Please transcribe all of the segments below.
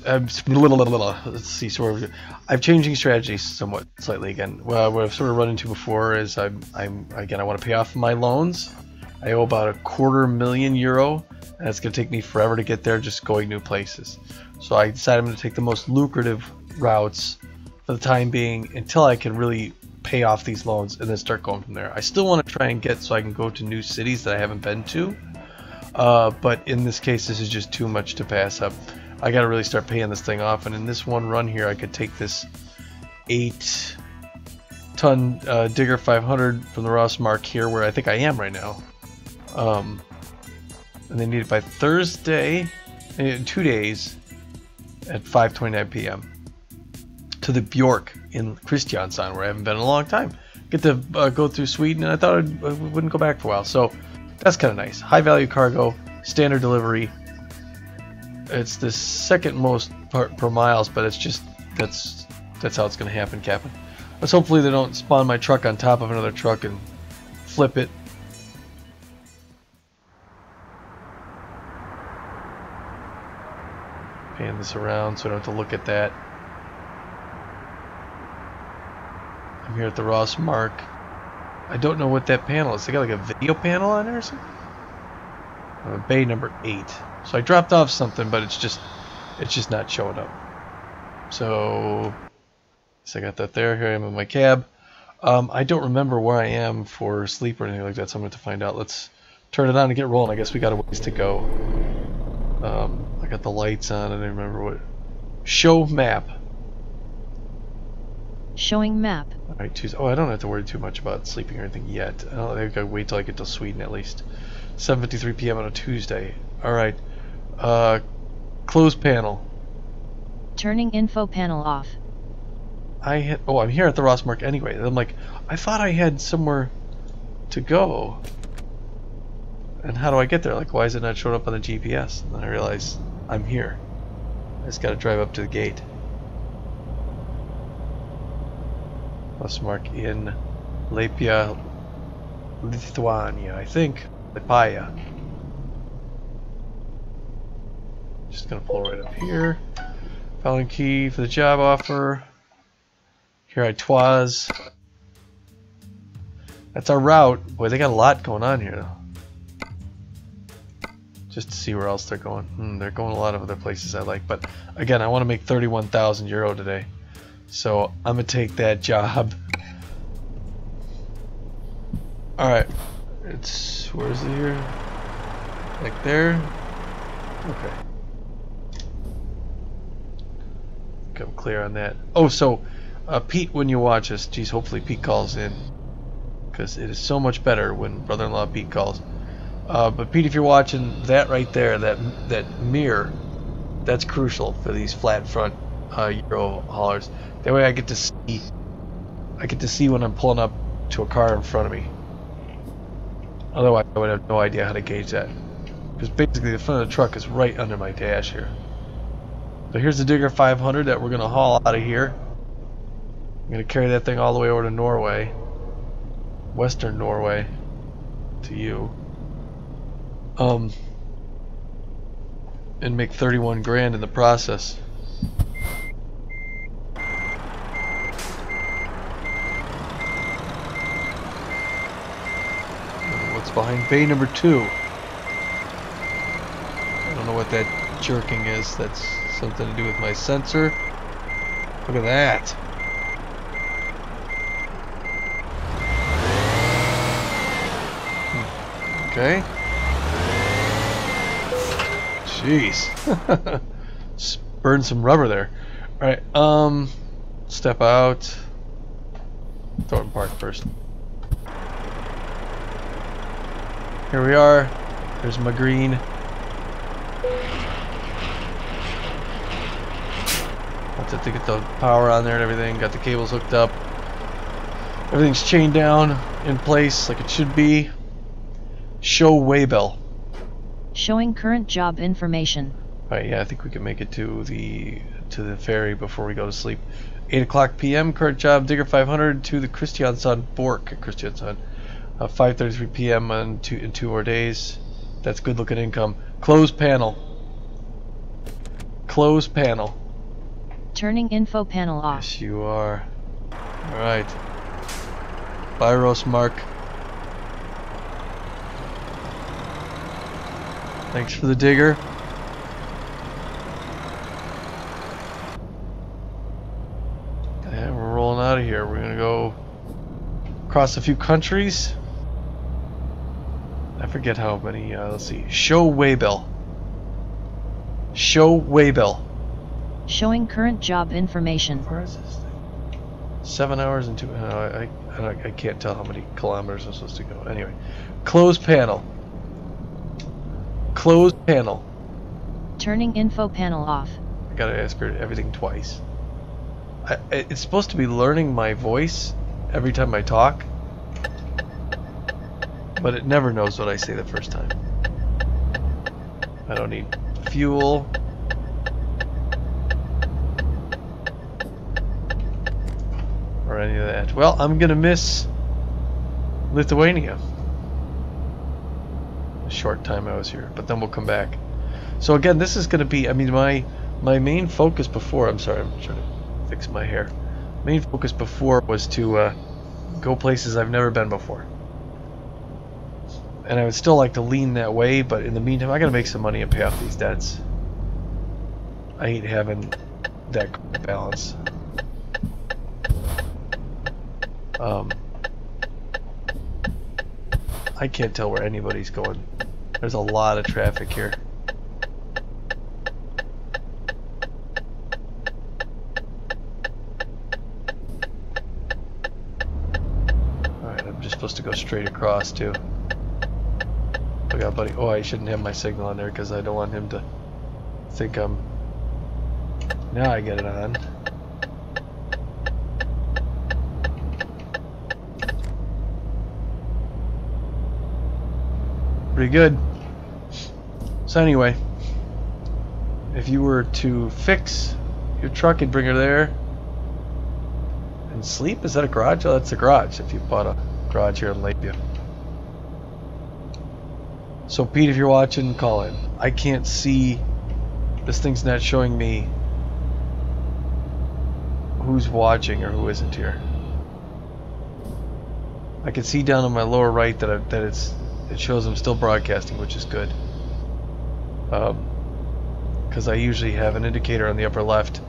let's see. I'm changing strategies somewhat slightly again. Well, what I've sort of run into before is I want to pay off my loans. I owe about €250,000, and it's going to take me forever to get there, just going new places. So I decided I'm going to take the most lucrative routes for the time being until I can really pay off these loans and then start going from there. I still want to try and get so I can go to new cities that I haven't been to, but in this case, this is just too much to pass up. I got to really start paying this thing off, and in this one run here, I could take this 8-ton Digger 500 from the Ross Mark here, where I think I am right now. And they need it by Thursday, in 2 days, at 5:29 p.m. to the Bjork in Kristiansand, where I haven't been in a long time. Get to go through Sweden, and I thought I wouldn't go back for a while, so that's kind of nice. High value cargo, standard delivery. It's the second most per miles, but it's just that's how it's going to happen, Captain. Let's hopefully they don't spawn my truck on top of another truck and flip it. Pan this around so I don't have to look at that. I'm here at the Ross Mark. I don't know what that panel is. They got like a video panel on there or something? Bay number 8. So I dropped off something, but it's just not showing up. So I got that there. Here I am in my cab. I don't remember where I am for sleep or anything like that, so I'm going to find out. Let's turn it on and get rolling. I guess we got a ways to go. I got the lights on. I don't remember what. Show map. Showing map. Alright, Tuesday. Oh, I don't have to worry too much about sleeping or anything yet. I think I gotta wait till I get to Sweden at least. 7:53 p.m. on a Tuesday. Alright. Close panel. Turning info panel off. Oh, I'm here at the Ross Mark anyway. And I'm like, I thought I had somewhere to go. And how do I get there? Like, why is it not showing up on the GPS? And then I realize I'm here. I just gotta drive up to the gate. Ross Mark in Lepaija, Lithuania, I think. Lepaija. Just gonna pull right up here. Filing key for the job offer. Here I twas. That's our route. Boy, they got a lot going on here though. Just to see where else they're going. They're going a lot of other places I like, but again, I want to make €31,000 today. So I'm gonna take that job. Alright. Where is it here? Like there? Okay. I'm clear on that. Oh, so Pete, when you watch us, geez, hopefully Pete calls in, because it is so much better when brother-in-law Pete calls. But Pete, if you're watching, that right there, that mirror, that's crucial for these flat front Euro haulers. That way I get to see when I'm pulling up to a car in front of me. Otherwise I would have no idea how to gauge that, because basically the front of the truck is right under my dash here. So here's the Digger 500 that we're going to haul out of here. I'm going to carry that thing all the way over to Norway, Western Norway, to you, and make 31 grand in the process. What's behind bay number 2? I don't know what that jerking is. That's something to do with my sensor. Look at that. Okay. Jeez. Just burned some rubber there. Alright, step out. Throw it in park first. Here we are. There's my green. That's it to get the power on there and everything. Got the cables hooked up. Everything's chained down in place like it should be. Show waybill. Showing current job information. Alright, yeah, I think we can make it to the ferry before we go to sleep. 8 o'clock p.m. Current job, Digger 500 to the Kristiansand Bork. Kristiansand. 5:33 p.m. in 2 more days. That's good looking income. Close panel. Close panel. Turning info panel off. Yes, you are. Alright. Byros Mark. Thanks for the digger. And we're rolling out of here. We're gonna go across a few countries. I forget how many, let's see. Show waybill. Show waybill. Showing current job information. Where is this thing? 7 hours and 2. I can't tell how many kilometers I'm supposed to go. Anyway, close panel. Close panel. Turning info panel off. I gotta ask her everything twice. It's supposed to be learning my voice every time I talk, but it never knows what I say the first time. I don't need fuel. Or any of that. Well, I'm gonna miss Lithuania. A short time I was here, but then we'll come back. So again, this is gonna be, I mean, my main focus before, I'm sorry, I'm trying to fix my hair. Main focus before was to go places I've never been before. And I would still like to lean that way, but in the meantime, I gotta make some money and pay off these debts. I hate having that balance. I can't tell where anybody's going. There's a lot of traffic here. Alright, I'm just supposed to go straight across too. Look out, buddy. Oh, I shouldn't have my signal on there because I don't want him to think I'm... Now I get it on. Pretty good. So anyway, if you were to fix your truck and bring her there and sleep, is that a garage? Oh, that's a garage if you bought a garage here in Lakeview. So Pete, if you're watching, call in. I can't see, this thing's not showing me who's watching or who isn't here. I can see down on my lower right that it shows I'm still broadcasting, which is good. Because I usually have an indicator on the upper left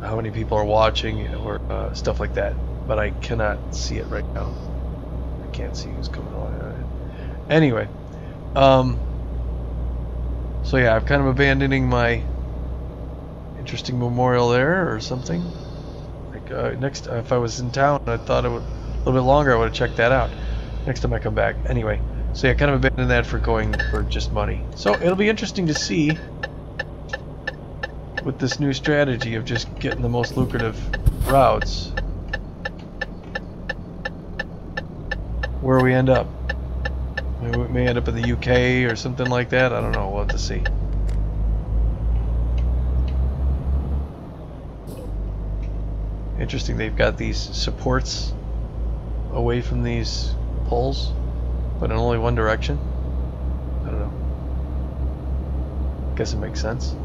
how many people are watching or stuff like that, but I cannot see it right now. I can't see who's coming on. Anyway, so yeah, I'm kind of abandoning my interesting memorial there or something. Like next, if I was in town, I thought it would a little bit longer. I would have checked that out next time I come back. Anyway. So yeah, kind of abandoned that for going for just money. So it'll be interesting to see with this new strategy of just getting the most lucrative routes where we end up. Maybe we may end up in the UK or something like that. I don't know. We'll have to see. Interesting. They've got these supports away from these poles. But in only one direction? I don't know. Guess it makes sense.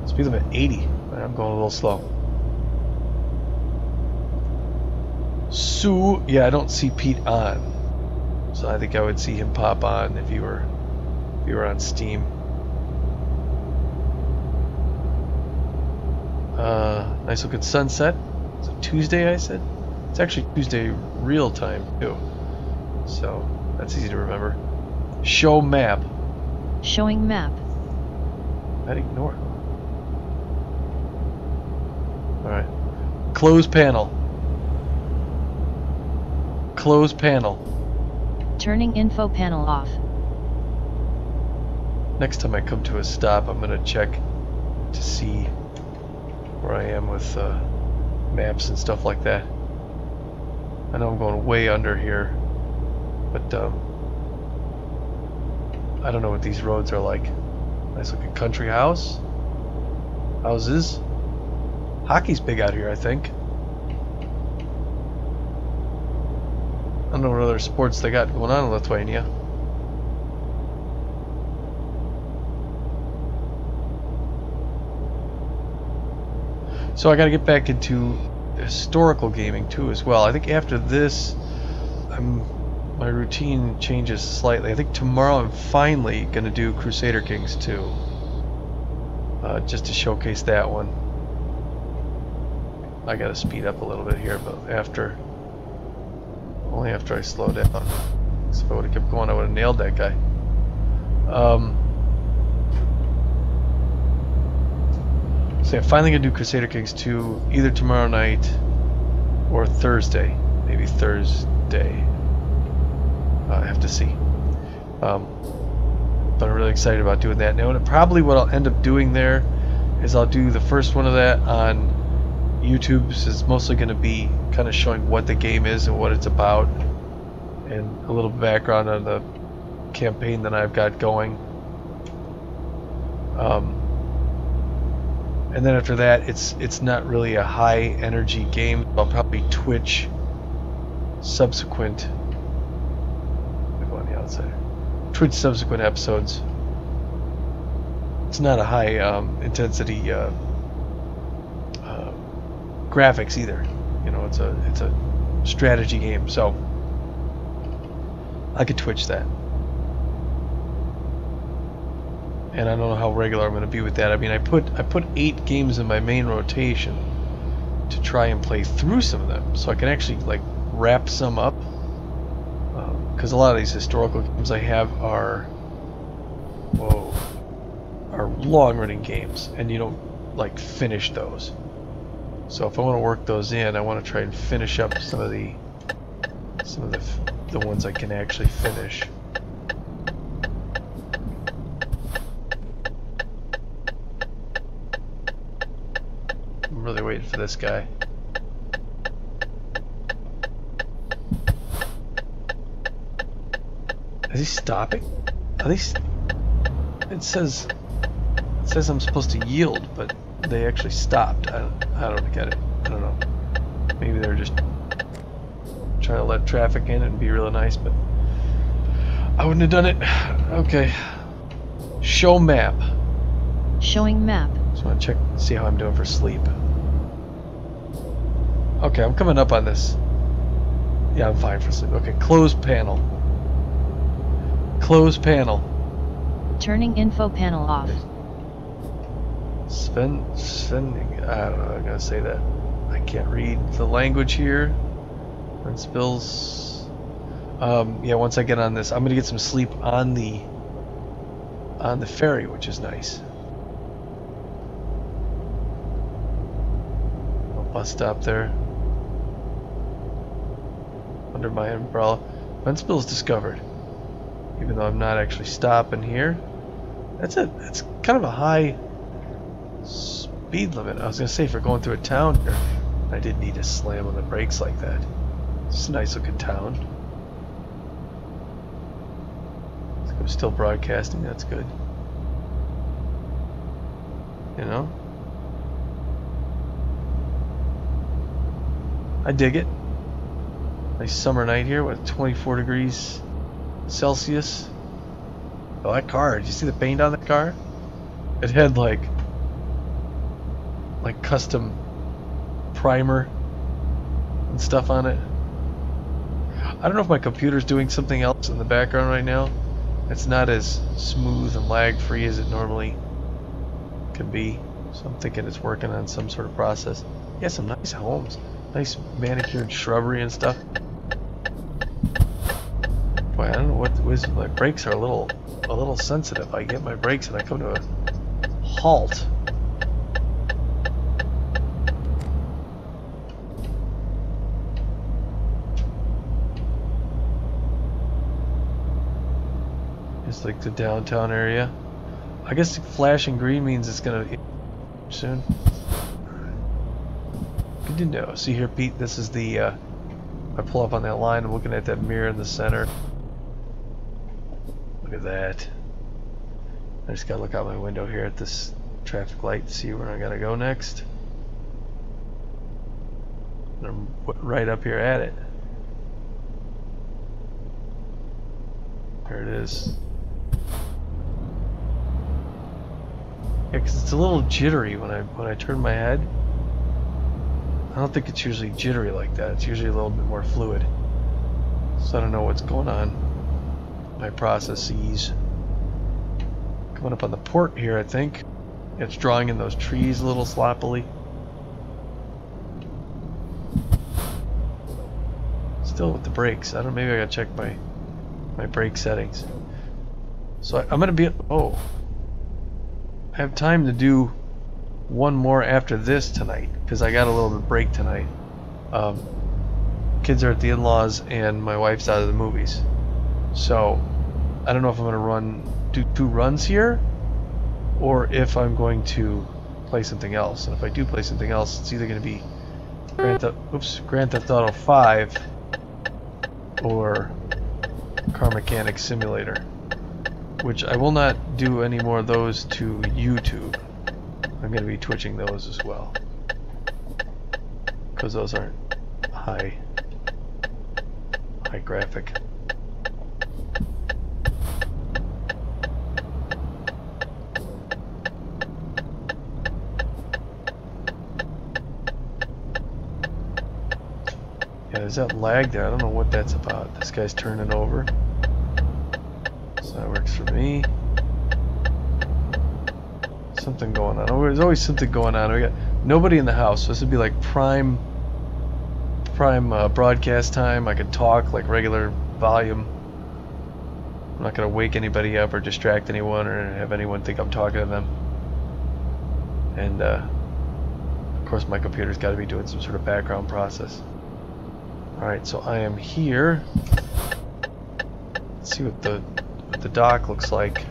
Speed limit 80. I'm going a little slow. So, yeah, I don't see Pete on. So I think I would see him pop on if you were on Steam. Nice looking sunset. Is it Tuesday, I said? It's actually Tuesday real time too. So that's easy to remember. Show map. Showing map. I'd ignore it. Alright. Close panel. Close panel. Turning info panel off. Next time I come to a stop, I'm going to check to see where I am with maps and stuff like that. I know I'm going way under here. But I don't know what these roads are like. Nice looking country houses. Hockey's big out here, I think. I don't know what other sports they got going on in Lithuania. So I got to get back into historical gaming too as well. I think after this, my routine changes slightly. I think tomorrow I'm finally going to do Crusader Kings 2. Just to showcase that one. I got to speed up a little bit here, but only after I slow down. So if I would have kept going, I would have nailed that guy. So I'm finally going to do Crusader Kings 2 either tomorrow night or Thursday. Maybe Thursday. I have to see. But I'm really excited about doing that. Now, probably what I'll end up doing there is I'll do the first one of that on YouTube. This is mostly going to be kind of showing what the game is and what it's about, and a little background on the campaign that I've got going. And then after that, it's not really a high energy game. I'll probably Twitch subsequent. Go on the outside. Twitch subsequent episodes. It's not a high intensity graphics either. You know, it's a strategy game, so I could Twitch that. And I don't know how regular I'm going to be with that. I mean, I put 8 games in my main rotation to try and play through some of them, so I can actually like wrap some up. Because a lot of these historical games I have are long-running games, and you don't like finish those. So if I want to work those in, I want to try and finish up some of the ones I can actually finish. I'm really waiting for this guy. Is he stopping? Are they? It says I'm supposed to yield, but they actually stopped. I don't get it. I don't know. Maybe they're just trying to let traffic in and be really nice, but I wouldn't have done it. Okay. Show map. Showing map. Just want to check, see how I'm doing for sleep. Okay, I'm coming up on this. Yeah, I'm fine for sleep. Okay, close panel. Close panel. Turning info panel off. Sending. I don't know. I'm gonna say that. I can't read the language here. When spills. Yeah. Once I get on this, I'm gonna get some sleep on the ferry, which is nice. Bus stop there. Under my umbrella. Ventspils discovered. Even though I'm not actually stopping here. That's kind of a high speed limit. I was gonna say for going through a town here. I didn't need to slam on the brakes like that. It's a nice looking town. I'm still broadcasting, that's good. You know? I dig it. Nice summer night here with 24 degrees Celsius. Oh, that car, did you see the paint on that car? It had like custom primer and stuff on it. I don't know if my computer's doing something else in the background right now. It's not as smooth and lag free as it normally can be. So I'm thinking it's working on some sort of process. Yeah, some nice homes. Nice manicured shrubbery and stuff. Boy, I don't know what was. My brakes are a little sensitive. I get my brakes and I come to a halt. It's like the downtown area. I guess flashing green means it's gonna soon. Good to know. See here, Pete, this is the I pull up on that line, I'm looking at that mirror in the center. Look at that. I just gotta look out my window here at this traffic light to see where I gotta go next. And I'm right up here at it. There it is. Yeah, 'cause it's a little jittery when I turn my head. I don't think it's usually jittery like that. It's usually a little bit more fluid. So I don't know what's going on. My processes. Coming up on the port here, I think. It's drawing in those trees a little sloppily. Still with the brakes. I don't know, maybe I gotta check my brake settings. So I'm gonna be, oh, I have time to do one more after this tonight because I got a little bit of break tonight. Kids are at the in-laws and my wife's out of the movies, so I don't know if I'm gonna do 2 runs here or if I'm going to play something else. And if I do play something else, it's either gonna be Grand Theft Auto 5 or Car Mechanic Simulator, which I will not do any more of those to YouTube. I'm going to be twitching those as well, because those aren't high graphic. Yeah, there's that lag there. I don't know what that's about. This guy's turning over. So that works for me. Something going on. Oh, there's always something going on. We got nobody in the house, so this would be like prime broadcast time. I could talk like regular volume. I'm not gonna wake anybody up or distract anyone or have anyone think I'm talking to them. And of course my computer's got to be doing some sort of background process. Alright, so I am here. Let's see what the dock looks like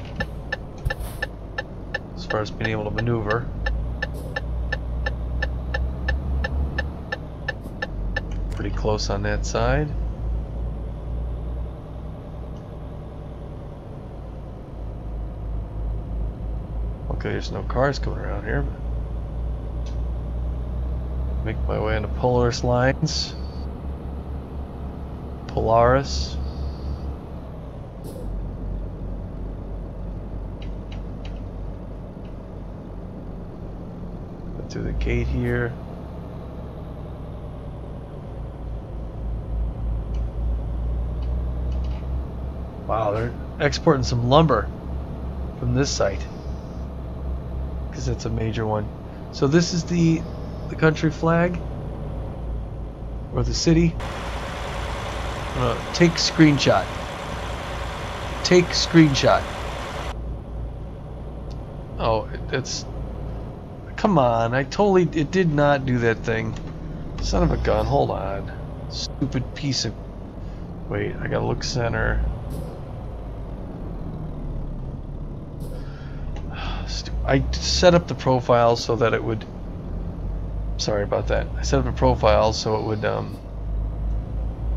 as far as being able to maneuver. Pretty close on that side. Okay, there's no cars coming around here. Make my way into Polaris lines. Polaris. Go through the gate here. Wow, they're exporting some lumber from this site, because it's a major one. So this is the country flag, or the city. Take screenshot. Take screenshot. Oh, it's... Come on, it did not do that thing. Son of a gun, hold on. Stupid piece of... Wait, I gotta look center. I set up the profile so that it would... Sorry about that. I set up a profile so it would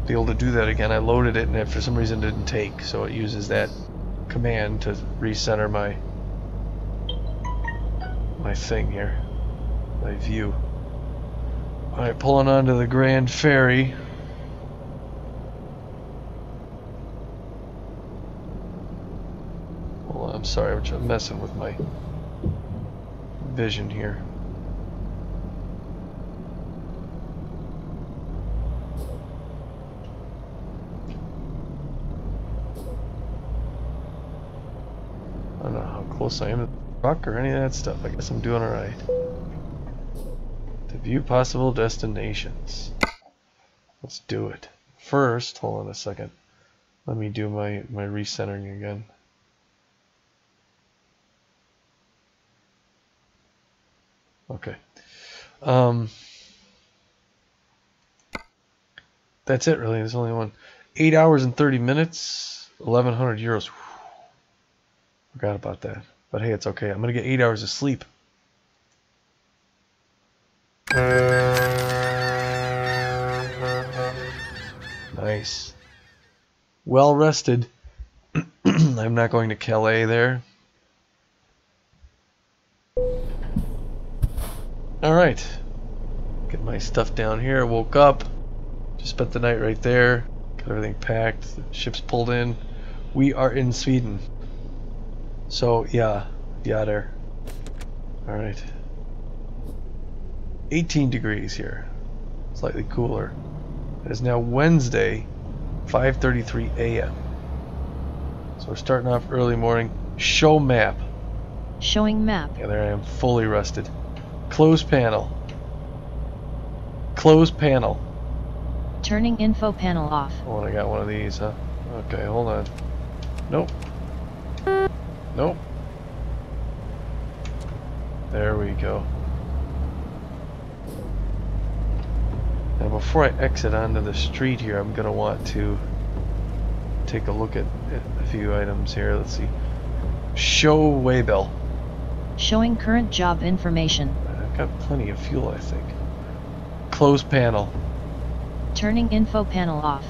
be able to do that again. I loaded it and it for some reason didn't take, so it uses that command to recenter my thing here, my view. Alright, pulling onto the Grand Ferry. Hold on, I'm sorry, I'm messing with my vision here. I don't know how close I am to the truck or any of that stuff. I guess I'm doing alright. To view possible destinations. Let's do it. First, hold on a second. Let me do my recentering again. Okay. That's it really. There's only one. 8 hours and 30 minutes, 1,100 euros. Forgot about that. But hey, it's okay. I'm going to get 8 hours of sleep. Nice. Well rested. I'm not going to Calais there. Alright. Get my stuff down here. Woke up. Just spent the night right there. Got everything packed. The ship's pulled in. We are in Sweden. So, yeah there. Alright. 18 degrees here. slightly cooler. It is now Wednesday, 5:33 a.m. So we're starting off early morning. Show map. Showing map. Yeah, there I am, fully rusted. Close panel. Close panel. Turning info panel off. Oh, and I got one of these, huh? Okay, hold on. Nope. Nope. There we go. Now before I exit onto the street here, I'm going to want to take a look at a few items here. Let's see. Show waybill. Showing current job information. I've got plenty of fuel, I think. Close panel. Turning info panel off.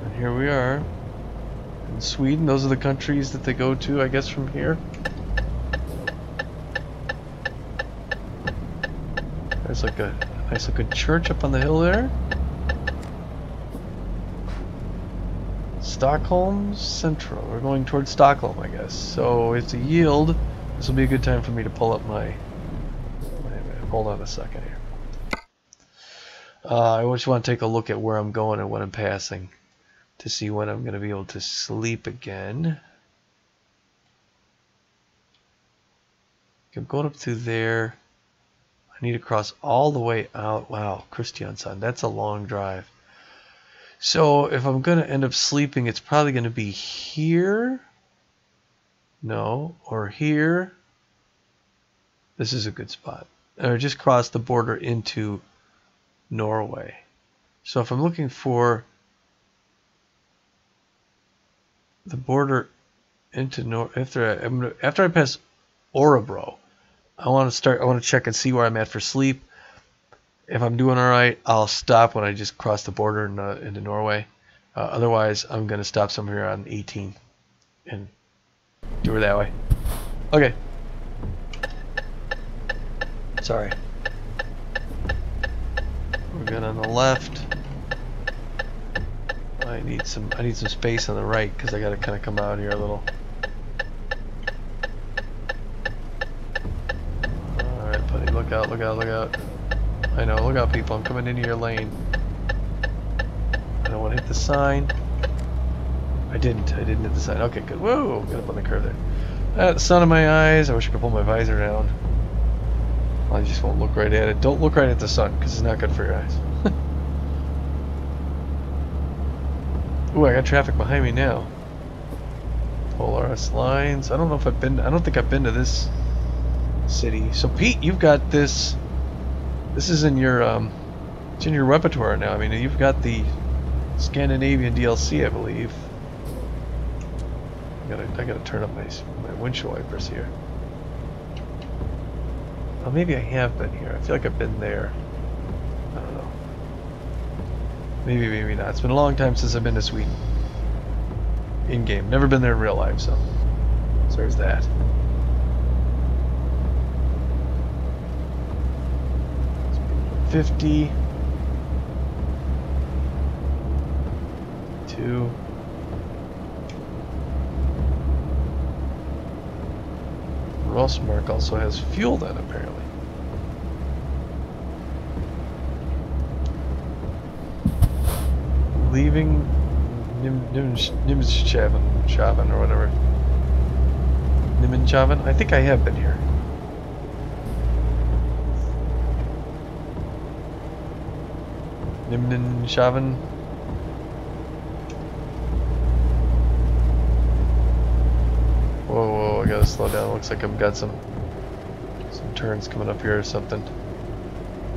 And here we are in Sweden. Those are the countries that they go to, I guess, from here. There's like a nice looking church up on the hill there. Stockholm Central. We're going towards Stockholm, I guess. So it's a yield. This will be a good time for me to pull up my hold on a second here. I just want to take a look at where I'm going and when I'm passing to see when I'm going to be able to sleep again. I'm going up through there. I need to cross all the way out. Wow, Kristiansand. That's a long drive. So if I'm going to end up sleeping, it's probably going to be here. No, or here. This is a good spot. Or just cross the border into Norway. So if I'm looking for the border into after I pass Orebro, I want to check and see where I'm at for sleep. If I'm doing all right, I'll stop when I just cross the border into Norway. Otherwise, I'm going to stop somewhere on 18 and do it that way. Okay. Sorry. We're good on the left. I need some space on the right because I got to kind of come out here a little. All right, buddy. Look out! Look out! Look out! I know. Look out, people! I'm coming into your lane. I don't want to hit the sign. I didn't hit the sign. Okay, good. Whoa! Got up on the curve there. The sun in my eyes. I wish I could pull my visor down. I just won't look right at it. Don't look right at the sun because it's not good for your eyes. Ooh, I got traffic behind me now. Polaris lines. I don't know if I've been. I don't think I've been to this city. So Pete, you've got this. This is in your it's in your repertoire now. I mean, you've got the Scandinavian DLC, I believe. I gotta turn up my windshield wipers here. Oh, maybe I have been here. I feel like I've been there. I don't know. Maybe, maybe not. It's been a long time since I've been to Sweden. In-game. Never been there in real life, so there's that. Speed 50. 2. Rossmark also has fuel then, apparently. Leaving Nimshaven or whatever. Nimenshaven? I think I have been here. Nimenshaven? Whoa, I gotta slow down. Looks like I've got some turns coming up here or something.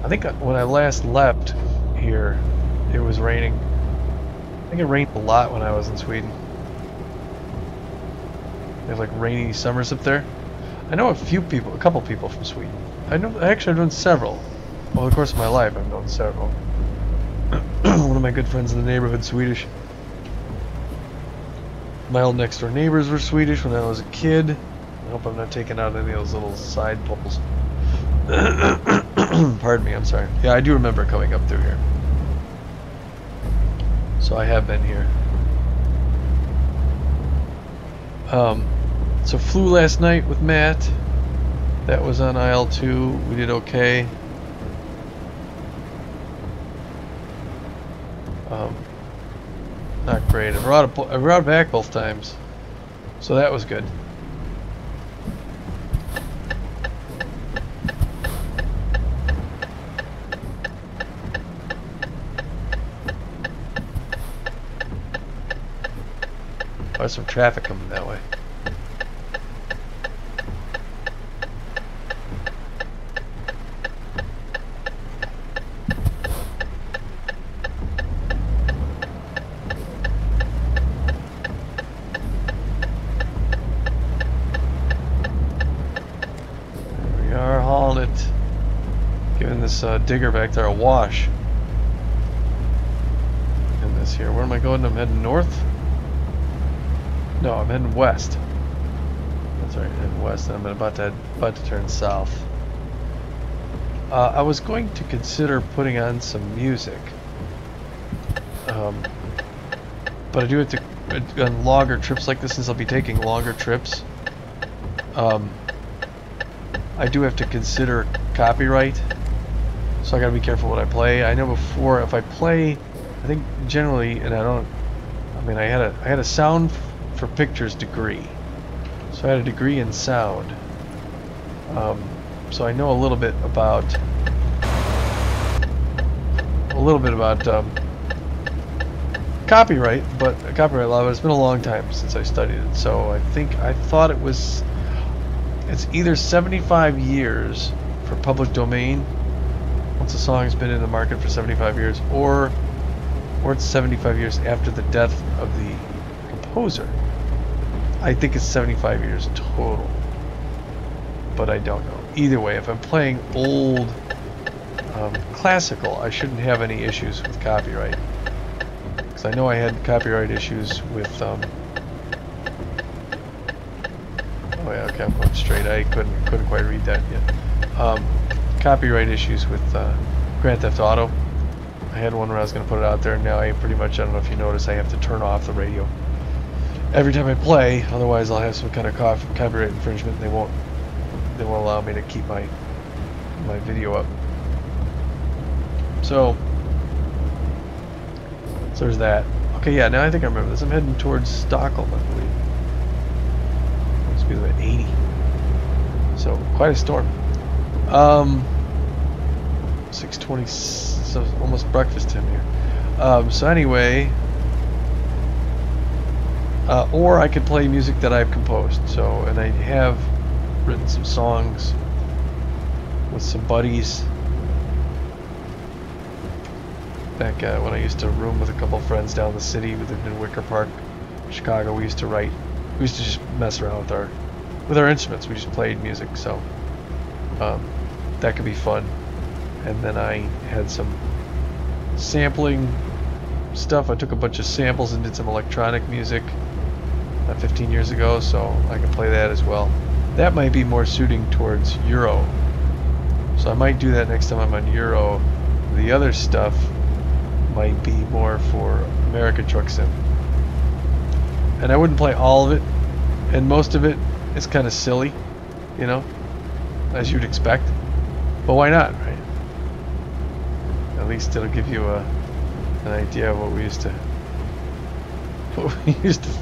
I think when I last left here, it was raining. I think it rained a lot when I was in Sweden. They have like rainy summers up there. I know a couple people from Sweden. Actually I've known several. Over the course of my life I've known several. One of my good friends in the neighborhood Swedish. My old next door neighbors were Swedish when I was a kid. I hope I'm not taking out any of those little side poles. Pardon me, I'm sorry. Yeah, I do remember coming up through here. So I have been here. So flew last night with Matt. That was on aisle 2. We did okay. Not great. I brought it back both times, so that was good. There's some traffic coming that way. There we are, hauling it. Giving this digger back there a wash. In this here. Where am I going? I'm heading north? No, I'm heading west. That's right, heading west, and I'm about to turn south. I was going to consider putting on some music, but I do have to on longer trips like this, since I'll be taking longer trips. I do have to consider copyright, so I gotta be careful what I play. I know before, if I play, I think generally, and I had a sound for pictures degree, so I had a degree in sound, so I know a little bit about copyright law, but it's been a long time since I studied it. So I thought it's either 75 years for public domain once a song's been in the market for 75 years, or it's 75 years after the death of the composer. I think it's 75 years total, but I don't know. Either way, if I'm playing old classical, I shouldn't have any issues with copyright, because I know I had copyright issues with oh yeah, okay, I'm going straight. I couldn't quite read that yet. Copyright issues with Grand Theft Auto. I had one where I was going to put it out there, and now I pretty much, I don't know if you notice, I have to turn off the radio every time I play, otherwise I'll have some kind of copyright infringement, and they won't allow me to keep my video up. So there's that. Okay, yeah, now I think I remember this. I'm heading towards Stockholm, I believe. Must be about 80. So quite a storm. 6:20, so almost breakfast time here. So anyway. Or I could play music that I've composed. And I have written some songs with some buddies back when I used to room with a couple of friends down the city. We lived in Wicker Park, Chicago. We used to just mess around with our instruments. We just played music, so that could be fun. And then I had some sampling stuff. I took a bunch of samples and did some electronic music 15 years ago, so I can play that as well. That might be more suiting towards Euro, so I might do that next time I'm on Euro. The other stuff might be more for American Truck Sim, and I wouldn't play all of it, and most of it is kind of silly, you know, as you'd expect, but why not, right? At least it'll give you an idea of what we used to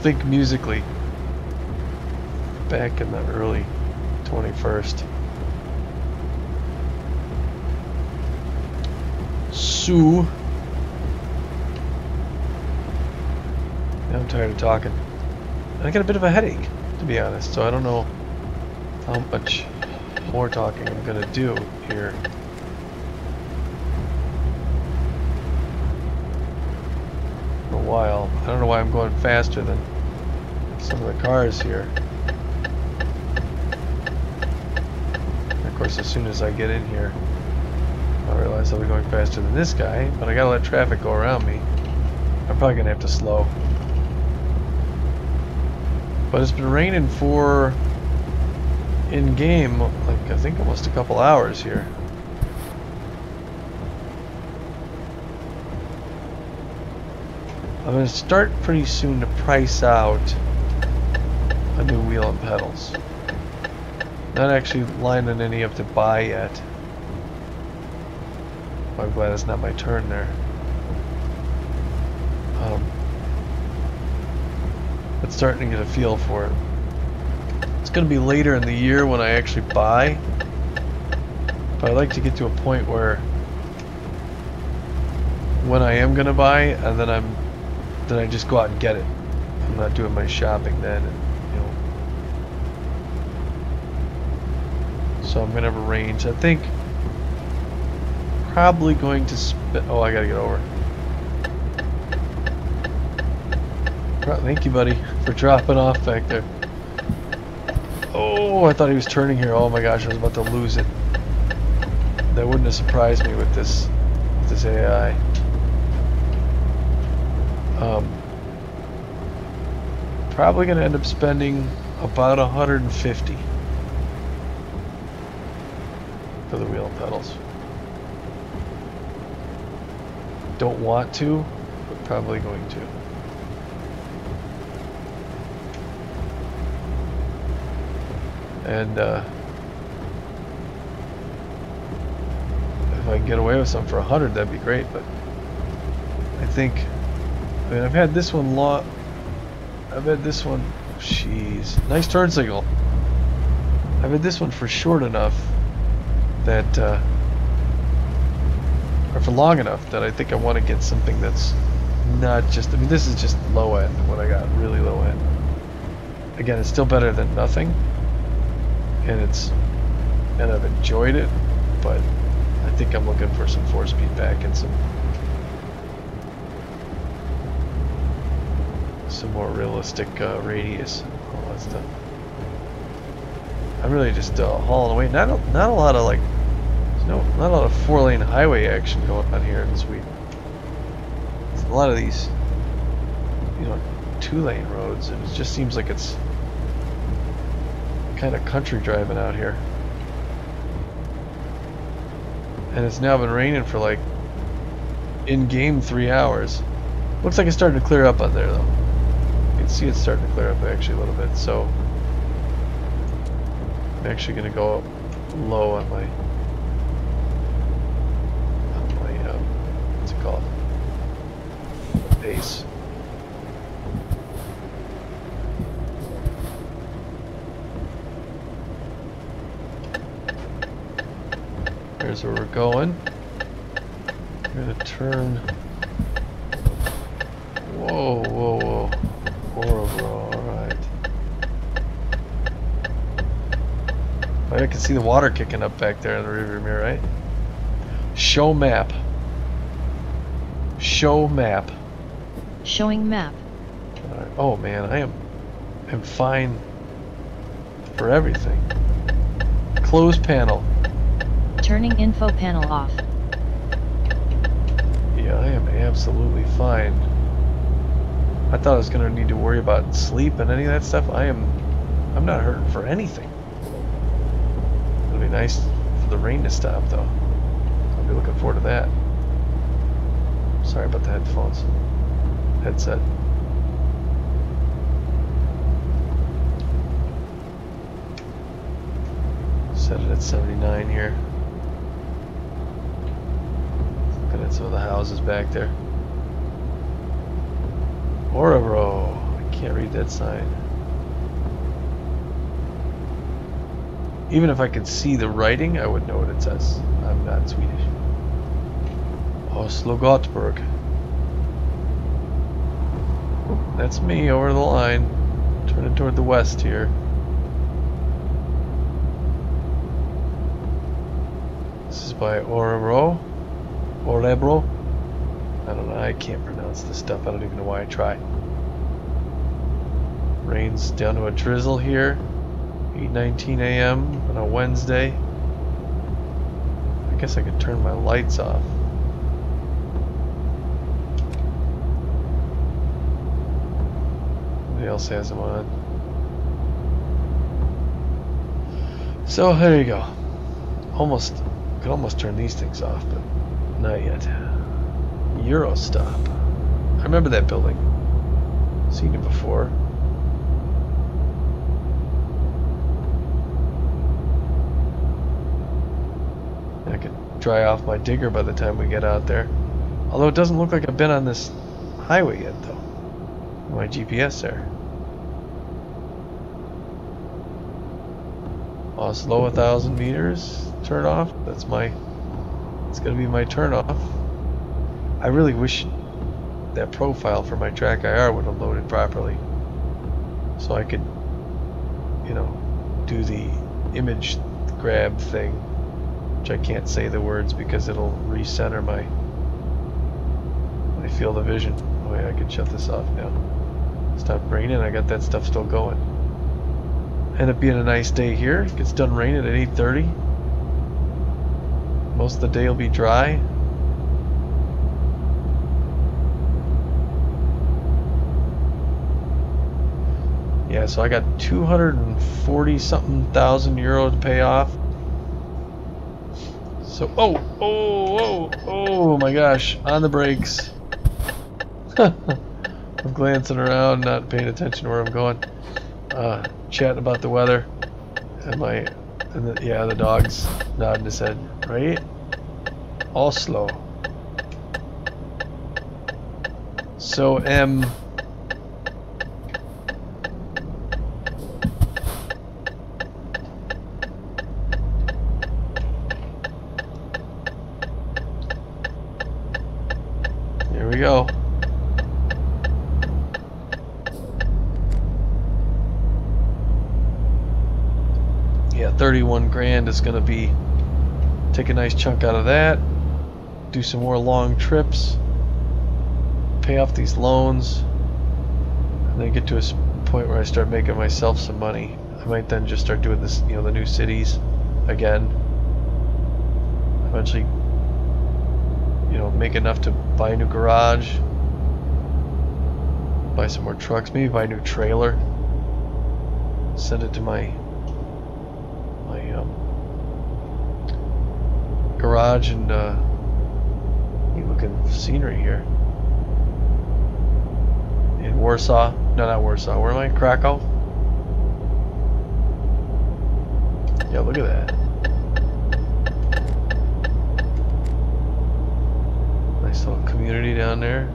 think musically back in the early 21st. So I'm tired of talking. I got a bit of a headache, to be honest, so I don't know how much more talking I'm gonna do here. A while. I don't know why I'm going faster than some of the cars here. And of course, as soon as I get in here, I realize I'll be going faster than this guy, but I gotta let traffic go around me. I'm probably gonna have to slow. But it's been raining for in-game, like I think almost a couple hours here. I'm going to start pretty soon to price out a new wheel and pedals. Not actually lining any up to buy yet. I'm glad it's not my turn there. But starting to get a feel for it. It's going to be later in the year when I actually buy. But I'd like to get to a point where when I am going to buy, and then I just go out and get it. I'm not doing my shopping then, and, you know. So I'm going to have a range. I think probably going to spend. Oh, I got to get over. Thank you, buddy, for dropping off back there. Oh, I thought he was turning here. Oh my gosh, I was about to lose it. That wouldn't have surprised me with this AI. Probably going to end up spending about 150 for the wheel and pedals. Don't want to, but probably going to. And if I can get away with something for 100, that'd be great. But I think, I mean, I've had this one jeez, nice turn signal. I've had this one for short enough that, or for long enough that I think I want to get something that's not just, I mean, this is just low end, what I got, really low end. Again, it's still better than nothing. And I've enjoyed it, but I think I'm looking for some 4-speed back and some more realistic radius, all that stuff. I'm really just hauling away. Not a lot of not a lot of 4-lane highway action going on here this week. There's a lot of these, 2-lane roads, and it just seems like it's kind of country driving out here. And it's now been raining for like in-game 3 hours. Looks like it's starting to clear up on there though. You can see it's starting to clear up actually a little bit, so I'm actually going to go up low on my what's it called? Base. There's where we're going. We're gonna turn. Whoa, whoa, whoa. Horrible, alright. I can see the water kicking up back there in the rearview mirror, right? Show map. Show map. Showing map. Right. Oh man, I'm fine for everything. Close panel. Turning info panel off. Yeah, I am absolutely fine. I thought I was gonna need to worry about sleep and any of that stuff. I'm not hurting for anything. It'll be nice for the rain to stop though. I'll be looking forward to that. Sorry about the headset. Set it at 79 here. Looking at some of the houses back there. Orabro. I can't read that sign. Even if I could see the writing, I would know what it says. I'm not Swedish. Oslo Gothenburg. That's me over the line. Turning toward the west here. This is by Orebro. I don't know, I can't pronounce this stuff. I don't even know why I try. Rain's down to a drizzle here. 8:19 a.m. on a Wednesday. I guess I could turn my lights off. Nobody else has them on. So there you go. Could almost turn these things off, but not yet. Eurostop. I remember that building. Seen it before. dry off my digger by the time we get out there. Although it doesn't look like I've been on this highway yet, though. My GPS there. Oslo 1,000 meters. Turn off. That's my. It's gonna be my turn off. I really wish that profile for my track IR would have loaded properly, so I could, you know, do the image grab thing, which I can't say the words because it'll recenter my field of vision. Oh yeah, I can shut this off now. Stopped raining. I got that stuff still going. Ended up being a nice day here. It gets done raining at 8:30. Most of the day will be dry. Yeah, so I got 240 something thousand euro to pay off. So, oh my gosh, on the brakes. I'm glancing around, not paying attention to where I'm going. Chatting about the weather. And the dog's nodding his head. Right? Oslo. So, here we go. Yeah, 31 grand is gonna be, take a nice chunk out of that, do some more long trips, pay off these loans, and then get to a point where I start making myself some money. I might then just start doing this, you know, the new cities again. Eventually, you know, make enough to buy a new garage, buy some more trucks, maybe buy a new trailer, send it to my garage, and neat looking scenery here in Warsaw. No, not Warsaw. Where am I? Krakow? Yeah, look at that. Nice little community down there.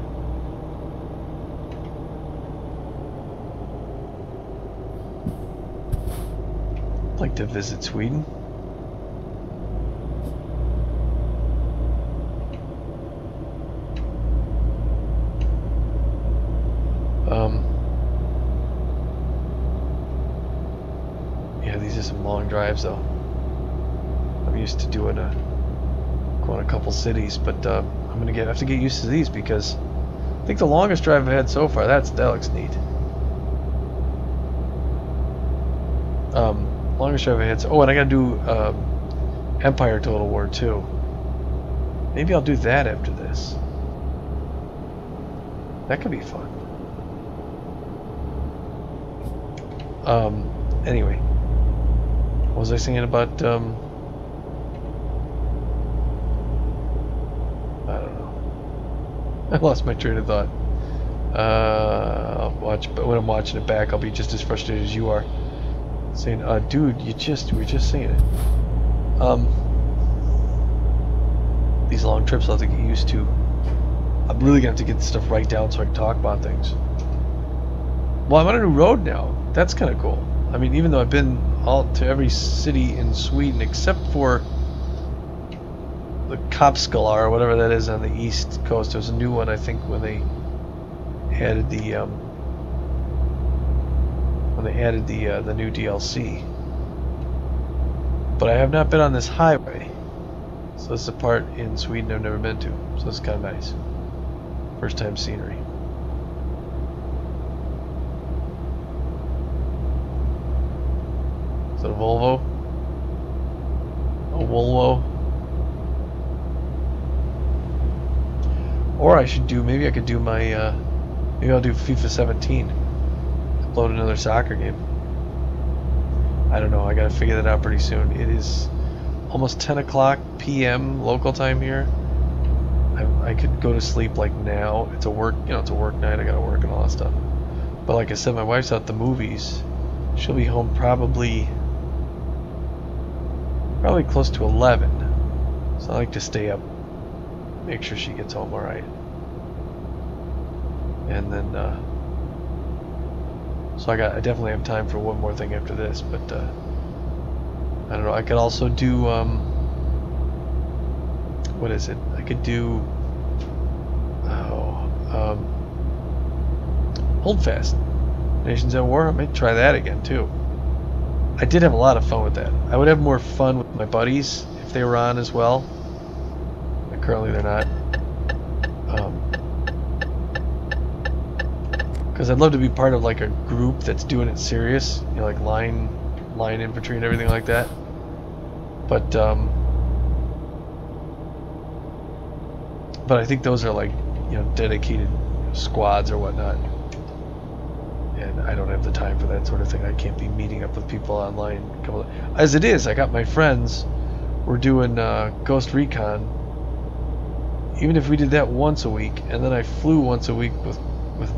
I'd like to visit Sweden. Yeah, these are some long drives though. I'm used to going a couple cities, but I'm gonna have to get used to these because I think the longest drive I've had so far, that looks neat. Longest drive I had. Oh, and I gotta do Empire Total War too. Maybe I'll do that after this. That could be fun. Anyway, what was I saying about, I don't know. I lost my train of thought. I'll watch, but when I'm watching it back, I'll be just as frustrated as you are. Saying, dude, we were just saying it. These long trips I'll have to get used to. I'm really gonna have to get this stuff right down so I can talk about things. Well, I'm on a new road now. That's kind of cool. I mean, even though I've been to every city in Sweden except for the Kopskala or whatever that is on the east coast. There's a new one, I think, when they added the new DLC. But I have not been on this highway, so this is a part in Sweden I've never been to. So it's kind of nice. First time scenery. Is that a Volvo? A Volvo? Or I should do, maybe I could do my, maybe I'll do FIFA 17. Upload another soccer game. I don't know, I gotta figure that out pretty soon. It is almost 10 o'clock p.m. local time here. I could go to sleep like now. It's a work, it's a work night, I gotta work and all that stuff. But like I said, my wife's out at the movies. She'll be home probably close to 11. So I like to stay up, make sure she gets home alright. And then, so I definitely have time for one more thing after this, but I don't know. I could also do, what is it? I could do, Hold Fast. Nations at War. I might try that again too. I did have a lot of fun with that. I would have more fun with my buddies if they were on as well. But currently they're not. Because I'd love to be part of like a group that's doing it serious, you know, like line infantry and everything like that. But I think those are like, you know, dedicated squads or whatnot. And I don't have the time for that sort of thing. I can't be meeting up with people online. As it is, I got my friends. We're doing Ghost Recon. Even if we did that once a week, and then I flew once a week with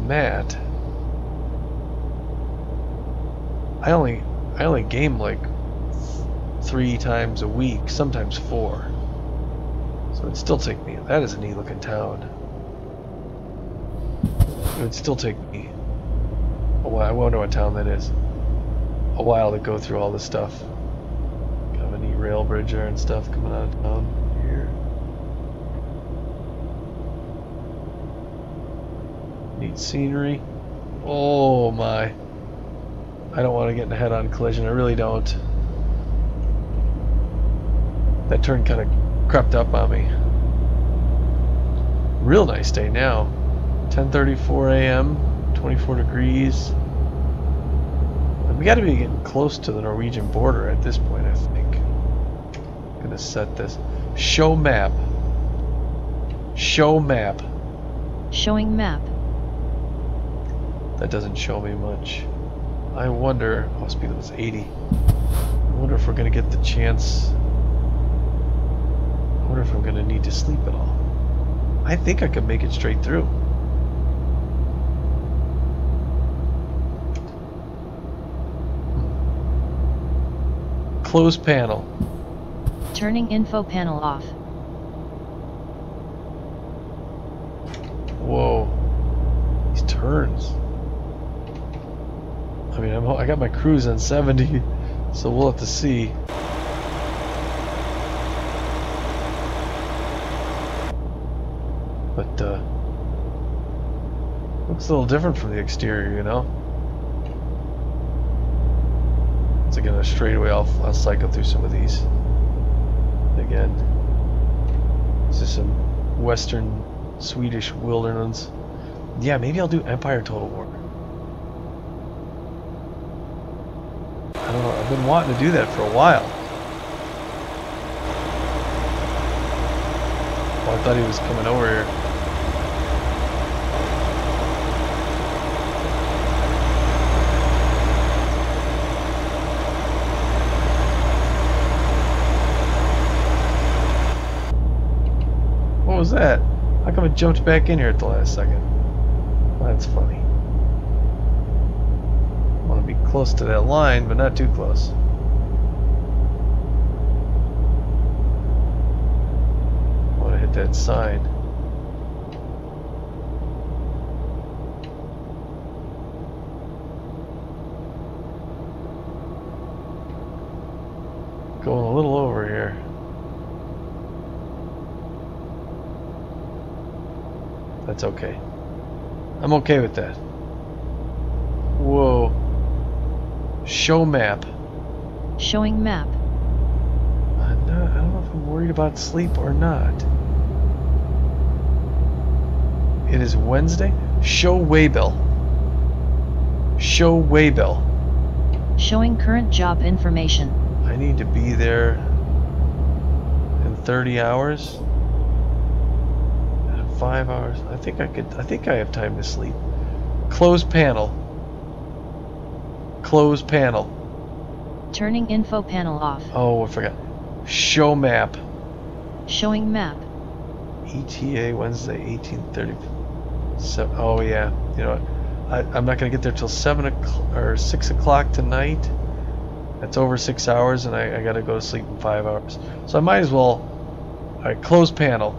Matt. I only game like 3 times a week, sometimes 4. So it'd still take me. That is a neat looking town. It would still take me a while. I wonder what town that is. A while to go through all this stuff. Kind of a neat rail bridge there and stuff coming out of town here. Neat scenery. Oh my. I don't want to get in a head-on collision. I really don't. That turn kind of crept up on me. Real nice day now. 10:34 a.m. 24 degrees. And we got to be getting close to the Norwegian border at this point, I think. I'm gonna set this. Show map. Show map. Showing map. That doesn't show me much. I wonder. Oh, speed limit's 80. I wonder if we're gonna get the chance. I wonder if I'm gonna need to sleep at all. I think I could make it straight through. Close panel. Turning info panel off. Whoa. These turns. I mean, I got my cruise on 70, so we'll have to see. But, looks a little different from the exterior, you know? So again, a straightaway, I'll cycle through some of these. Again, this is some western Swedish wilderness. Yeah, maybe I'll do Empire Total War. I don't know, I've been wanting to do that for a while. Oh, I thought he was coming over here. What was that? How come it jumped back in here at the last second? Well, that's funny. I want to be close to that line, but not too close. I want to hit that sign. Going a little over here. That's okay. I'm okay with that. Whoa. Show map. Showing map. I don't know if I'm worried about sleep or not. It is Wednesday. Show waybill. Show waybill. Showing current job information. I need to be there in 30 hours. 5 hours. I think I have time to sleep. Close panel. Close panel. Turning info panel off. Oh, I forgot. Show map. Showing map. ETA Wednesday 18:30. So, oh yeah. You know what? I'm not gonna get there till 7 o'clock or 6 o'clock tonight. That's over 6 hours, and I gotta go to sleep in 5 hours. So I might as well Alright, close panel.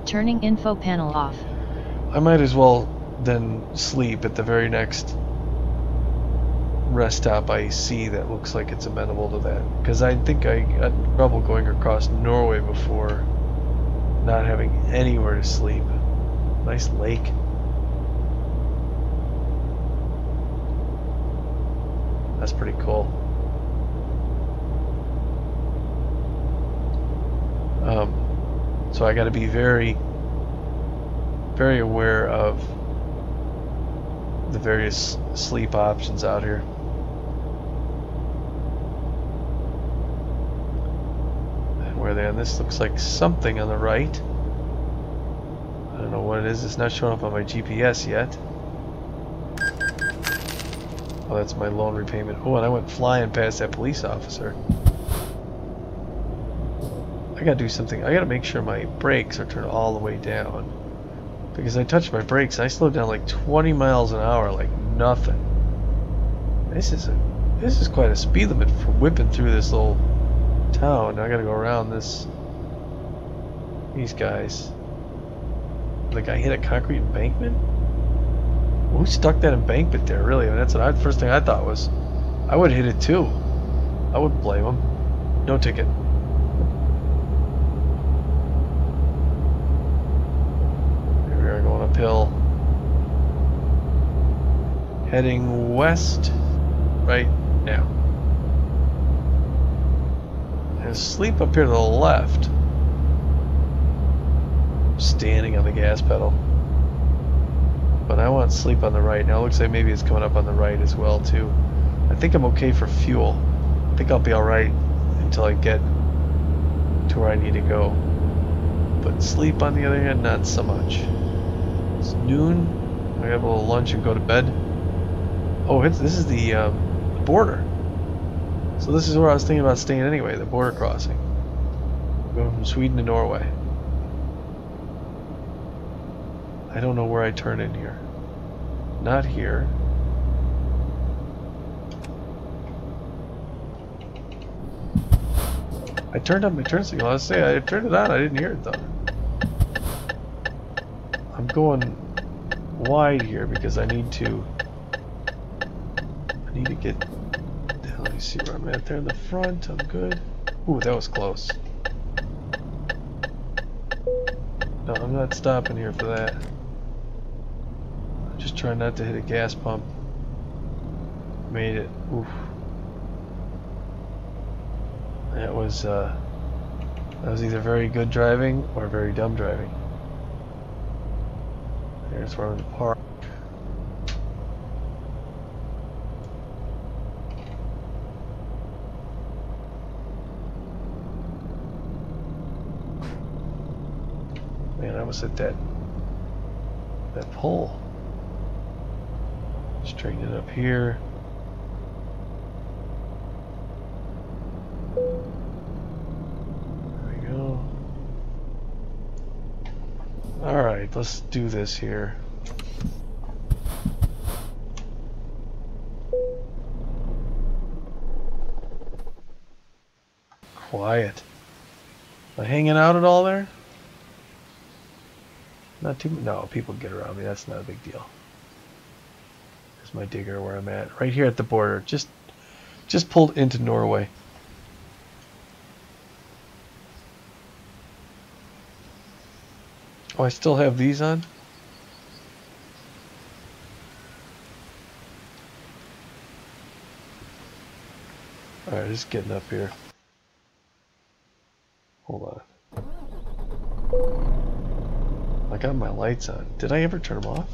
Turning info panel off. I might as well then sleep at the very next rest stop I see that looks like it's amenable to that. Because I think I got in trouble going across Norway before, not having anywhere to sleep. Nice lake. That's pretty cool. So I got to be very, very aware of the various sleep options out here. And where they on this looks like something on the right. I don't know what it is. It's not showing up on my GPS yet. Oh, that's my loan repayment. Oh, and I went flying past that police officer. I gotta do something. I gotta make sure my brakes are turned all the way down. Because I touched my brakes and I slowed down like 20 miles an hour like nothing. This is quite a speed limit for whipping through this little town. Now I gotta go around these guys. The guy hit a concrete embankment? Who stuck that embankment there, really? I mean, that's what first thing I thought was, I would hit it too. I wouldn't blame him. No ticket. Here we are going uphill. Heading west right now. There's sleep up here to the left. Standing on the gas pedal. But I want sleep on the right. Now it looks like maybe it's coming up on the right as well too. I think I'm okay for fuel. I think I'll be alright until I get to where I need to go. But sleep on the other hand, not so much. It's noon. I have a little lunch and go to bed. Oh, this is the border. So this is where I was thinking about staying anyway, the border crossing. Going from Sweden to Norway. I don't know where I turn in here. Not here. I turned on my turn signal. I was saying I turned it on. I didn't hear it though. I'm going wide here because I need to get. Let me see where I'm at there in the front. I'm good. Ooh, that was close. No, I'm not stopping here for that. Just trying not to hit a gas pump. Made it. Oof. That was either very good driving or very dumb driving. There's where I'm going to park. Man, I was at that pole. Straighten it up here. There we go. Alright, let's do this here. Quiet. Am I hanging out at all there? Not too. No, people get around me. That's not a big deal. There's my digger where I'm at, right here at the border. Just pulled into Norway. Oh, I still have these on. All right, just getting up here. Hold on. I got my lights on. Did I ever turn them off?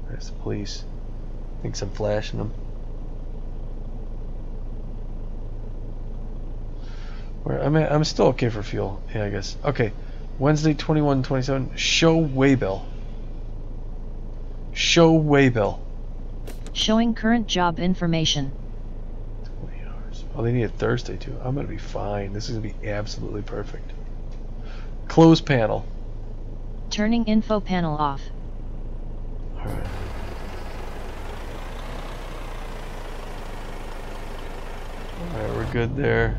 There's the police. Thinks I'm flashing them. Where I'm still okay for fuel. Yeah, I guess. Okay. Wednesday 21/27. Show waybill. Show waybill. Showing current job information. 20 hours. Oh, they need it Thursday too. I'm gonna be fine. This is gonna be absolutely perfect. Close panel. Turning info panel off. Alright, we're good there.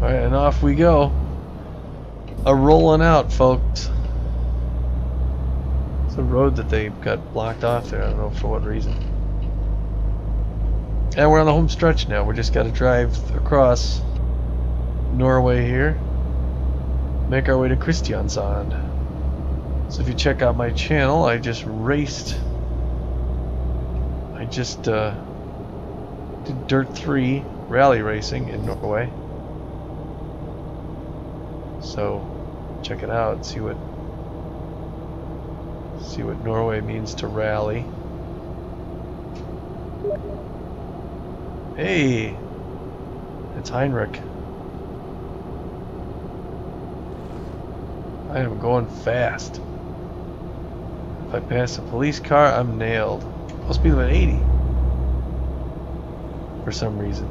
Alright, and off we go. A-rolling out, folks. It's a road that they got blocked off there. I don't know for what reason. And we're on the home stretch now. We just got to drive across Norway here. Make our way to Kristiansand. So if you check out my channel, I just did Dirt 3 rally racing in Norway. So check it out, see what Norway means to rally. Hey, it's Heinrich. I am going fast. If I pass a police car, I'm nailed. I'll speed limit 80 for some reason.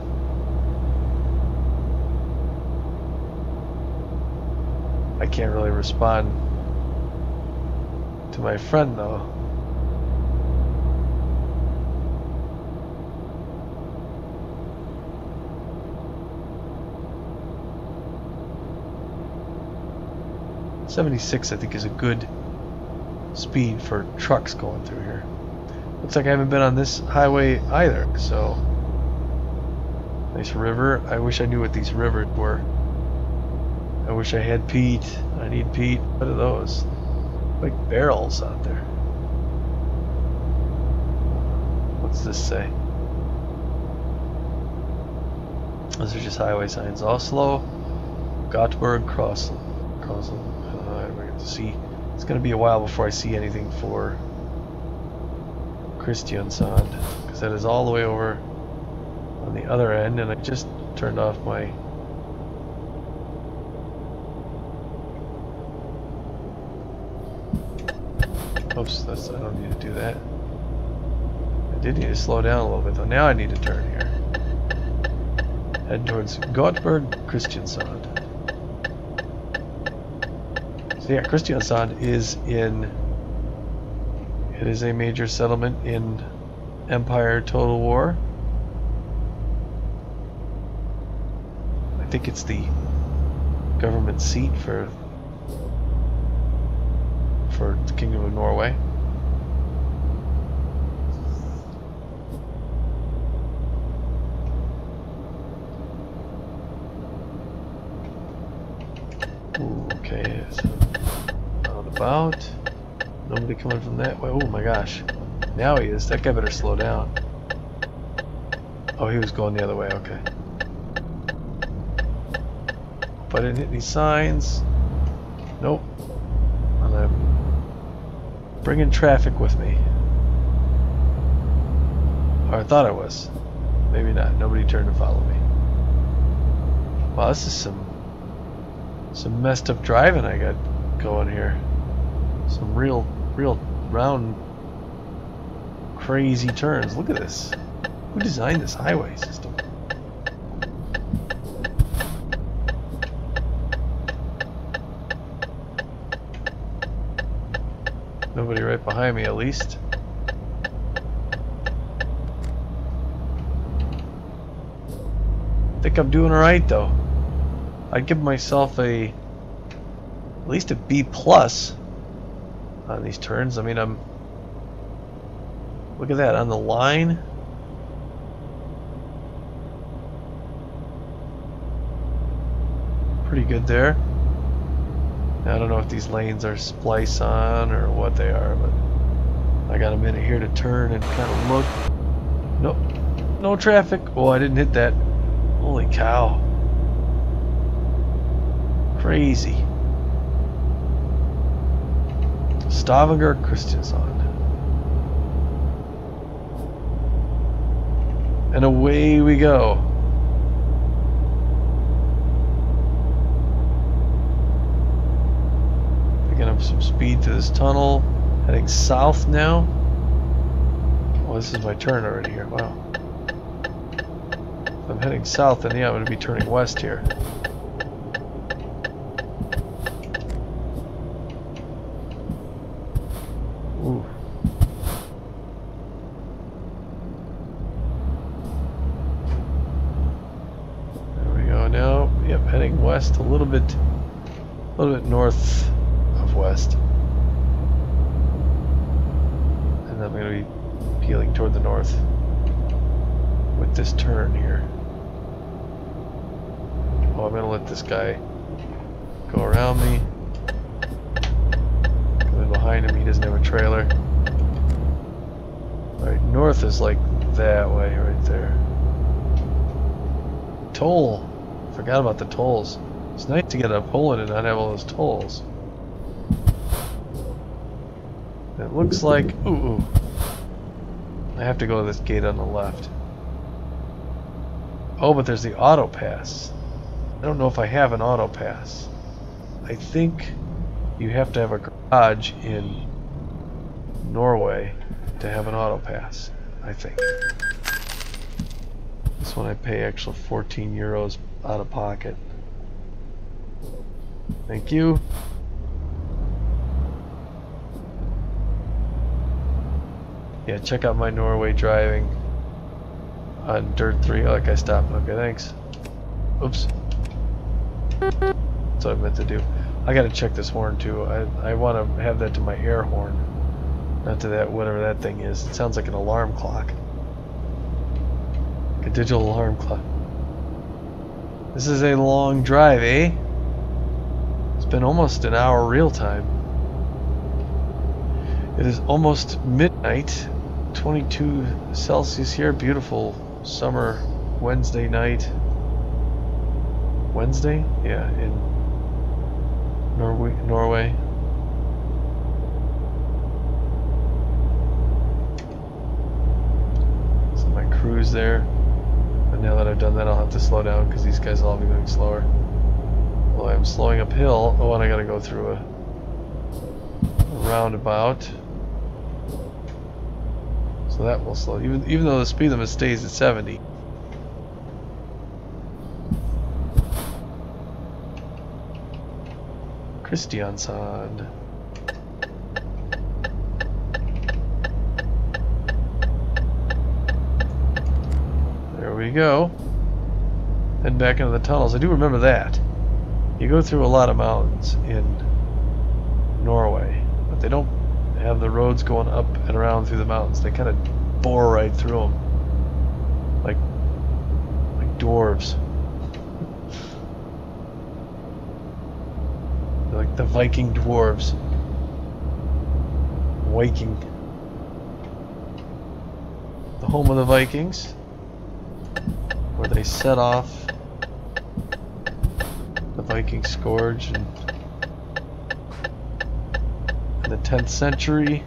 I can't really respond to my friend though. .76 I think is a good speed for trucks going through here. Looks like I haven't been on this highway either, so nice river. I wish I knew what these rivers were. I wish I had peat. I need peat. What are those? Like barrels out there. What's this say? Those are just highway signs. Oslo, Gothenburg, Crossland. We're going to see. It's going to be a while before I see anything for Kristiansand, because that is all the way over on the other end, and I just turned off my oops, I don't need to do that. I did need to slow down a little bit though. Now I need to turn here. Head towards Gothenburg, Kristiansand. So yeah, Kristiansand is it is a major settlement in Empire Total War. I think it's the government seat for the Kingdom of Norway. Ooh, okay, so about nobody coming from that way. Oh my gosh, now he is. That guy better slow down. Oh, he was going the other way. Okay. If I didn't hit any signs. Nope. And I'm bringing traffic with me. Or I thought I was. Maybe not. Nobody turned to follow me. Wow, this is some messed up driving I got going here. Some real round crazy turns. Look at this. Who designed this highway system? Nobody right behind me, at least. I think I'm doing alright though. I'd give myself at least a B+ on these turns. I mean, look at that on the line. Pretty good there. Now, I don't know if these lanes are splice on or what they are, but I got a minute here to turn and kind of look. Nope, no traffic. Oh, I didn't hit that. Holy cow. Crazy. Stavanger, Kristiansand. And away we go. Picking up some speed to this tunnel. Heading south now. Oh, this is my turn already here. Wow. If I'm heading south, then yeah, I'm going to be turning west here. west, a little bit north of west. And I'm going to be peeling toward the north with this turn here. Oh, I'm going to let this guy go around me. Coming behind him, he doesn't have a trailer. Alright, north is like that way right there. Toll. Forgot about the tolls. It's nice to get up Poland and not have all those tolls. It looks like... Ooh. I have to go to this gate on the left. Oh, but there's the auto pass. I don't know if I have an auto pass. I think you have to have a garage in Norway to have an auto pass. I think. This one I pay actual 14 euros out of pocket. Thank you. Yeah, check out my Norway driving on Dirt 3. Oh, that guy stopped. Okay, thanks. Oops. That's what I meant to do. I gotta check this horn too. I want to have that to my air horn, not to that whatever that thing is. It sounds like an alarm clock, like a digital alarm clock. This is a long drive, eh? It's been almost an hour real time. It is almost midnight, 22 Celsius here. Beautiful summer Wednesday night. Wednesday? Yeah, in Norway. So my crew's there. But now that I've done that, I'll have to slow down because these guys will all be going slower. Well, I'm slowing uphill. Oh, and I gotta go through a roundabout. So that will slow. Even though the speed limit stays at 70. Kristiansand. There we go. Head back into the tunnels. I do remember that. You go through a lot of mountains in Norway, but they don't have the roads going up and around through the mountains. They kind of bore right through them, like dwarves. They're like the Viking dwarves. Viking. The home of the Vikings, where they set off the Viking scourge in the 10th century,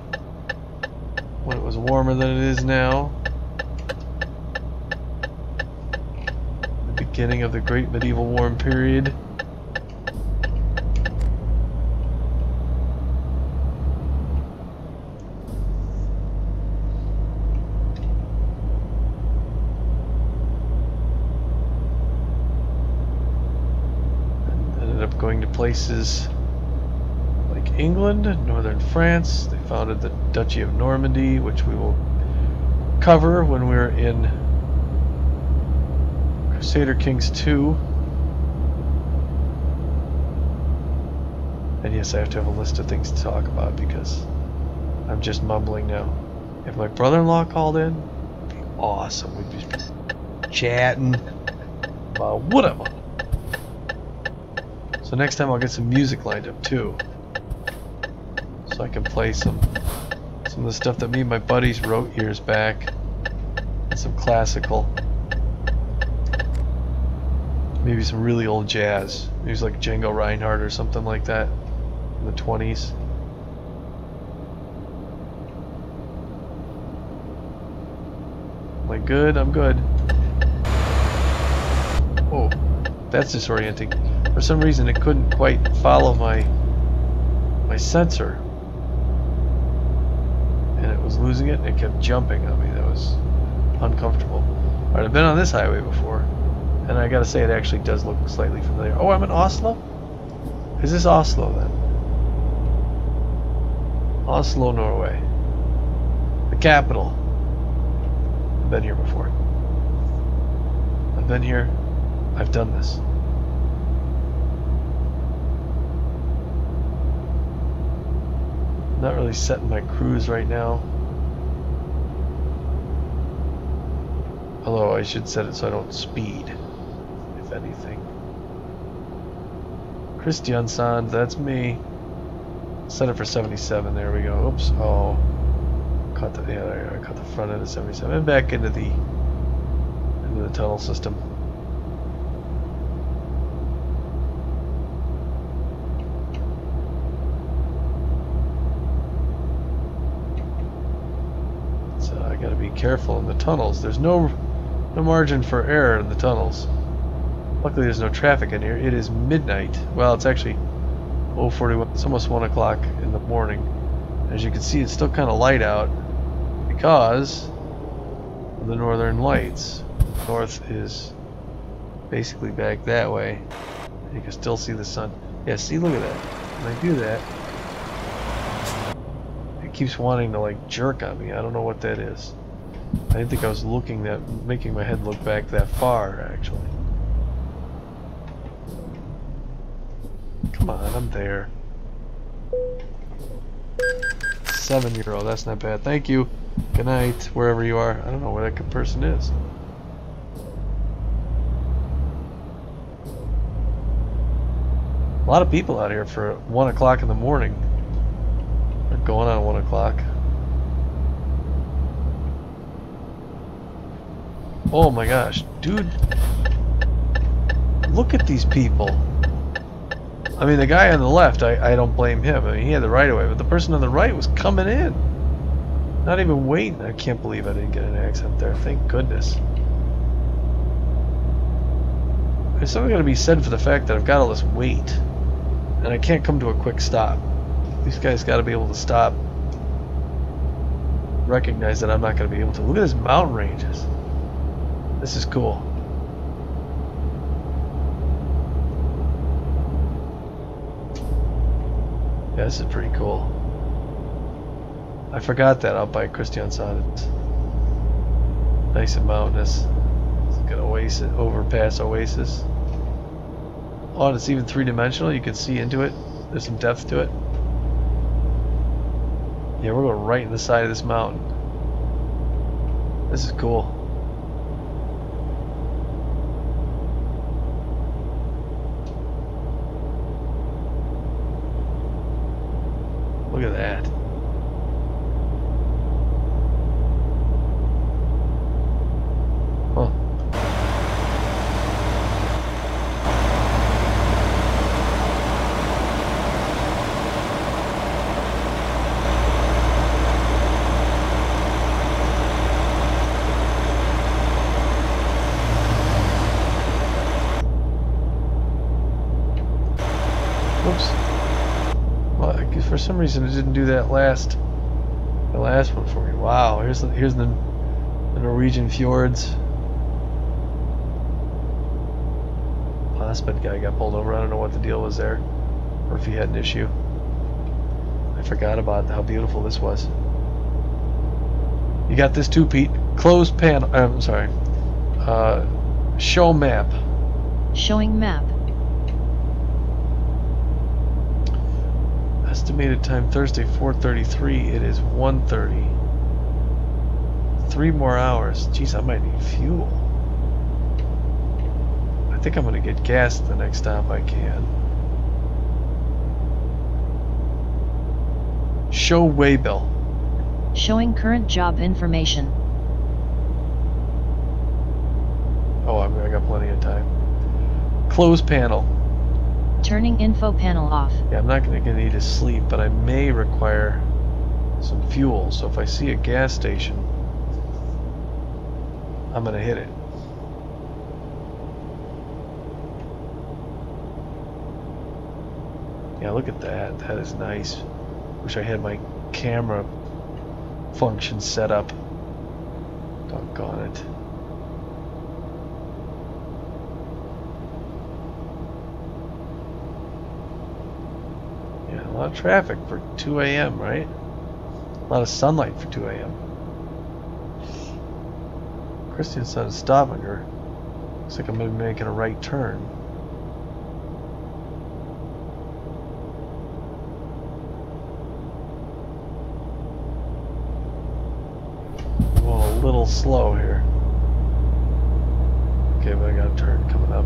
when it was warmer than it is now. The beginning of the Great Medieval Warm Period. Going to places like England, northern France. They founded the Duchy of Normandy, which we will cover when we're in Crusader Kings 2. And yes, I have to have a list of things to talk about because I'm just mumbling now. If my brother-in-law called in, it'd be awesome. We'd just be chatting about whatever. So next time I'll get some music lined up too, so I can play some of the stuff that me and my buddies wrote years back, and some classical, maybe some really old jazz, maybe like Django Reinhardt or something like that in the 20s. Am I good? I'm good. Oh, that's disorienting. For some reason it couldn't quite follow my sensor, and it was losing it and it kept jumping on me. That was uncomfortable. Alright, I've been on this highway before, and I gotta say it actually does look slightly familiar. Oh, I'm in Oslo? Is this Oslo then? Oslo, Norway. The capital. I've been here before. I've been here. I've done this. Not really setting my cruise right now. Although I should set it so I don't speed, if anything. Kristiansand, that's me. Set it for 77. There we go. Oops. Oh, caught the I caught the front end of 77 and back into the tunnel system. So I got to be careful in the tunnels. There's no margin for error in the tunnels. Luckily, there's no traffic in here. It is midnight. Well, it's actually 0:41. It's almost 1 o'clock in the morning. As you can see, it's still kind of light out because of the northern lights. North is basically back that way. You can still see the sun. Yeah, see, look at that. When I do that, it keeps wanting to like jerk on me. I don't know what that is. I didn't think I was looking at making my head look back that far, actually. Come on, I'm there. 7-year-old, that's not bad. Thank you. Good night, wherever you are. I don't know where that person is. A lot of people out here for 1 o'clock in the morning. They're going on 1 o'clock. Oh my gosh, dude. Look at these people. I mean, the guy on the left, I don't blame him. I mean, he had the right of way, but the person on the right was coming in. Not even waiting. I can't believe I didn't get an accident there. Thank goodness. There's something got to be said for the fact that I've got all this weight, and I can't come to a quick stop. These guys got to be able to stop. Recognize that I'm not going to be able to. Look at this mountain ranges. This is cool. Yeah, this is pretty cool. I forgot that out by Kristiansand. It's nice and mountainous. It's like an oasis, overpass oasis. Oh, and it's even three-dimensional. You can see into it. There's some depth to it. Yeah, we're going right in the side of this mountain. This is cool. Look at that. Huh. Whoops. For some reason, it didn't do that the last one for me. Wow, here's the Norwegian fjords. Hospen guy got pulled over. I don't know what the deal was there, or if he had an issue. I forgot about how beautiful this was. You got this too, Pete. Closed panel. I'm sorry. Show map. Showing map. Estimated time Thursday 4:33. It is 1:30. 3 more hours. Jeez, I might need fuel. I think I'm gonna get gas at the next stop I can. Show waybill. Showing current job information. Oh, I got plenty of time. Close panel. Turning info panel off. Yeah, I'm not going to need to sleep, but I may require some fuel. So if I see a gas station, I'm going to hit it. Yeah, look at that. That is nice. Wish I had my camera function set up. Doggone it. A lot of traffic for 2 a.m., right? A lot of sunlight for 2 a.m. Kristiansand is stopping her. Looks like I'm going to be making a right turn. little slow here. Okay, but I got a turn coming up.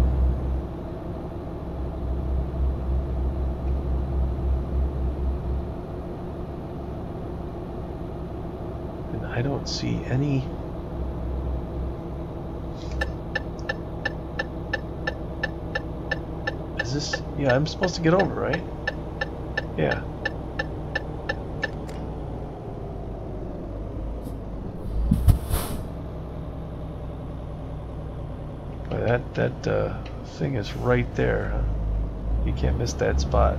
And I don't see any... Is this... Yeah, I'm supposed to get over, right? Yeah. That thing is right there. Huh? You can't miss that spot.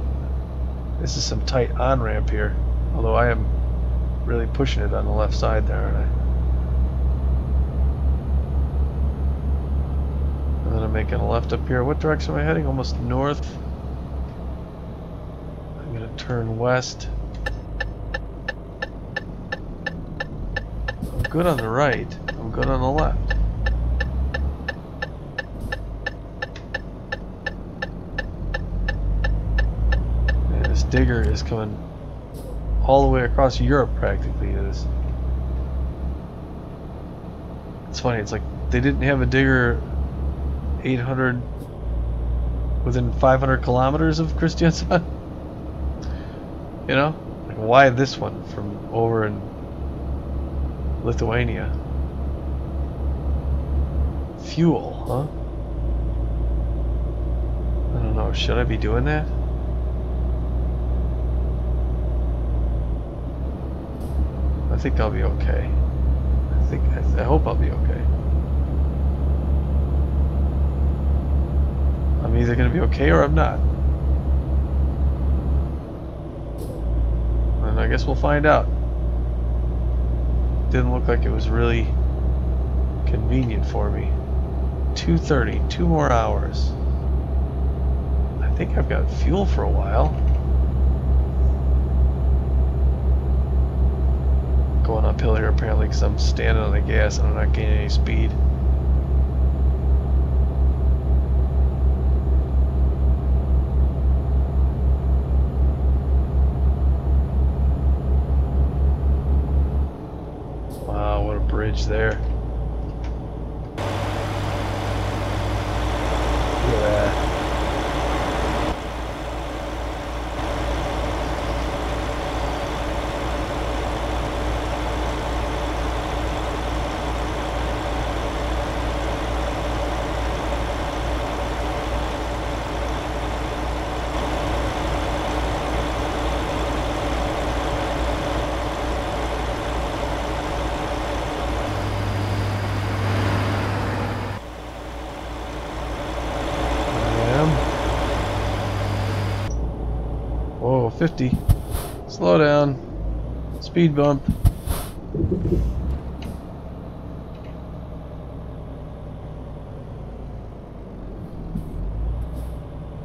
This is some tight on-ramp here. Although I am really pushing it on the left side there, aren't I? And then I'm making a left up here. What direction am I heading? Almost north. I'm going to turn west. I'm good on the right. I'm good on the left. Digger is coming all the way across Europe practically. It's funny, it's like they didn't have a digger 800 within 500 kilometers of Kristiansand. You know? Like, why this one from over in Lithuania? Fuel, huh? I don't know, should I be doing that? I think I'll be okay. I hope I'll be okay. I'm either going to be okay or I'm not. And I guess we'll find out. Didn't look like it was really convenient for me. 2:30, 2 more hours. I think I've got fuel for a while. Going uphill here apparently because I'm standing on the gas and I'm not gaining any speed. Wow, what a bridge there. Look at that. Whoa, 50. Slow down. Speed bump.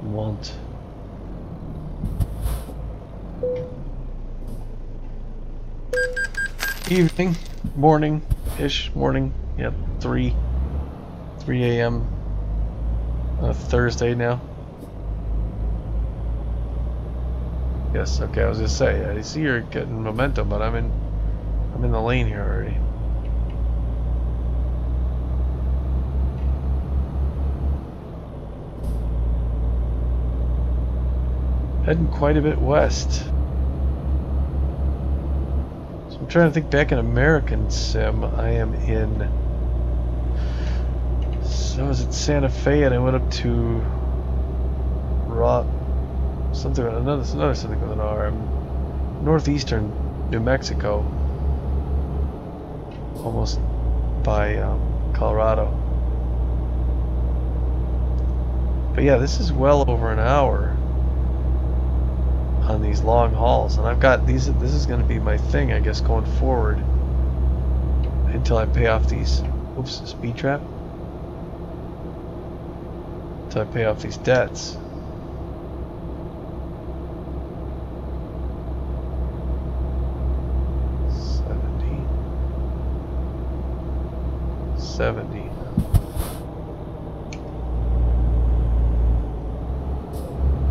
Want. Evening. Morning-ish. Morning. Yep. 3 a.m. on a Thursday now. Yes, okay, I was just saying, I see you're getting momentum, but I'm in the lane here already. Heading quite a bit west. So I'm trying to think back in American Sim, I am in... So I was at Santa Fe and I went up to... another something with an R. Northeastern New Mexico, almost by Colorado. But yeah, this is well over an hour on these long hauls, and I've got these. This is going to be my thing, I guess, going forward until I pay off these. Oops, speed trap. Until I pay off these debts.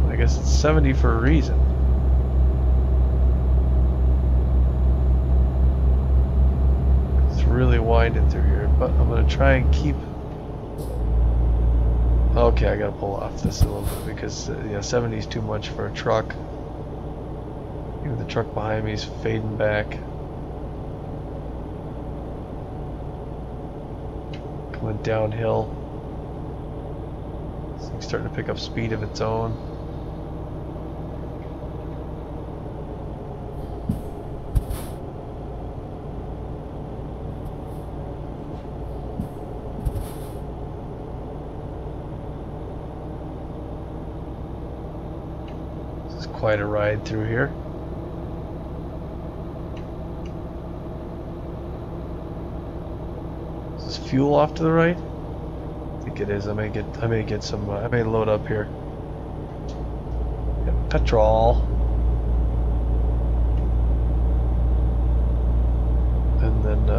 I guess it's 70 for a reason. It's really really winding through here, but I'm gonna try and keep. Okay, I gotta pull off this a little bit because yeah, 70 is too much for a truck. Even the truck behind me is fading back. Coming downhill. This thing's starting to pick up speed of its own. This is quite a ride through here. Fuel off to the right? I think it is. I may get some. I may load up here. Got petrol. And then,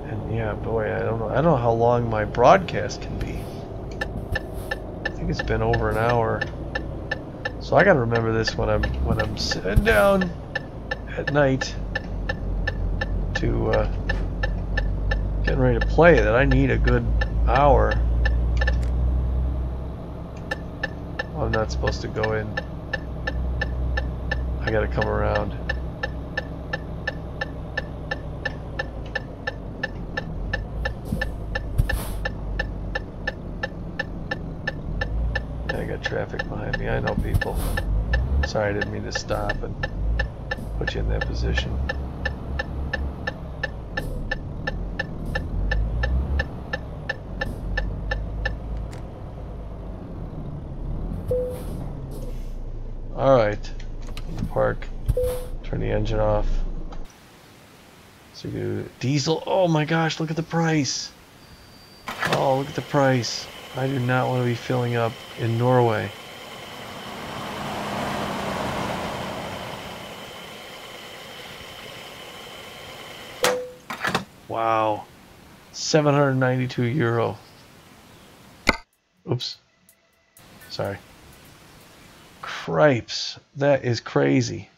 and yeah, boy, I don't know how long my broadcast can be. I think it's been over an hour. So I gotta remember this when I'm sitting down at night to. Getting ready to play, that I need a good hour. Oh, I'm not supposed to go in. I gotta come around. Yeah, I got traffic behind me. I know, people. Sorry, I didn't mean to stop and put you in that position. Alright, park, turn the engine off. So you do diesel. Oh my gosh, look at the price. Oh, look at the price. I do not want to be filling up in Norway. Wow, 792 euro. Oops, sorry. Cripes, that is crazy.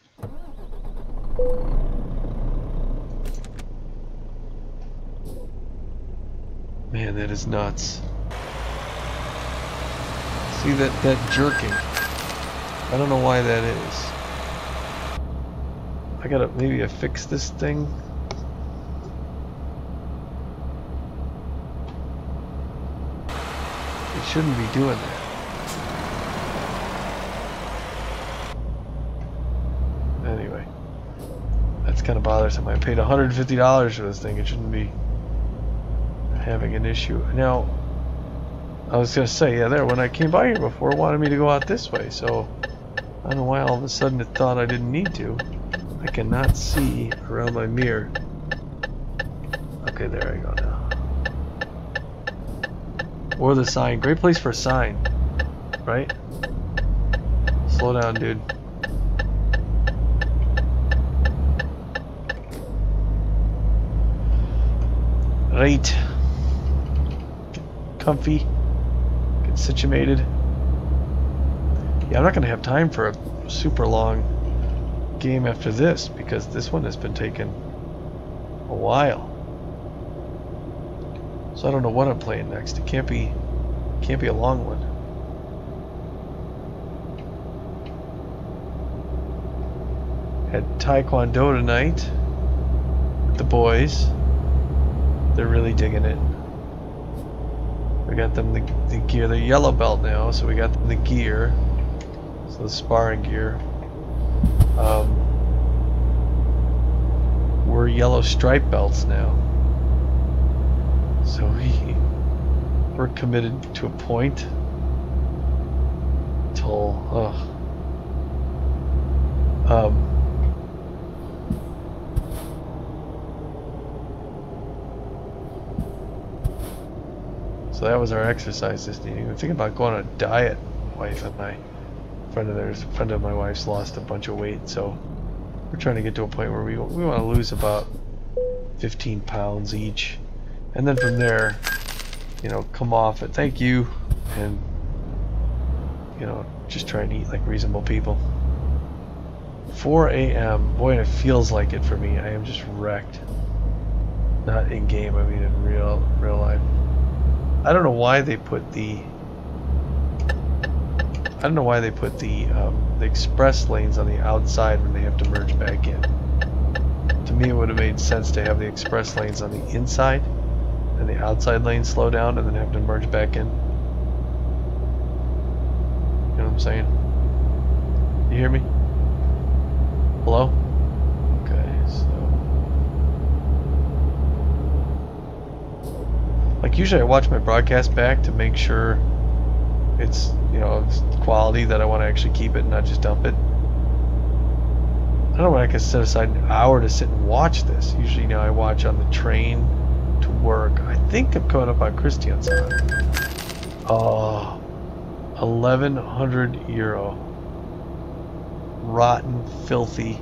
Man, that is nuts. See that jerking? I don't know why that is. I gotta maybe fix this thing. It shouldn't be doing that. Anyway, that's kind of bothersome. I paid $150 for this thing. It shouldn't be having an issue. Now, I was going to say, yeah, there, when I came by here before, it wanted me to go out this way, so I don't know why all of a sudden it thought I didn't need to. I cannot see around my mirror. Okay, there I go now. Or the sign. Great place for a sign, right? Slow down, dude. Right. Get comfy. Get situated. Yeah, I'm not going to have time for a super long game after this because this one has been taking a while. So I don't know what I'm playing next. It can't be a long one. Had Taekwondo tonight with the boys. They're really digging it. We got them the gear. They're yellow belt now, so we got them the gear. So the sparring gear. We're yellow stripe belts now. So we're committed to a point until so that was our exercise this evening. We're thinking about going on a diet, wife and I. A friend of my wife's lost a bunch of weight, so we're trying to get to a point where we want to lose about 15 pounds each. And then from there, you know, come off it. Thank you. And, you know, just try and eat like reasonable people. 4 a.m. Boy, it feels like it for me. I am just wrecked. Not in game, I mean in real life. I don't know why they put the express lanes on the outside when they have to merge back in. To me, it would have made sense to have the express lanes on the inside and the outside lanes slow down and then have to merge back in. You know what I'm saying? You hear me? Hello? Okay, so... Like, usually I watch my broadcast back to make sure it's, you know, it's quality that I want to actually keep it and not just dump it. I don't know when I can set aside an hour to sit and watch this. Usually, you know, I watch on the train to work. I think I'm coming up on Kristiansand. Oh, 1,100 euro. Rotten, filthy.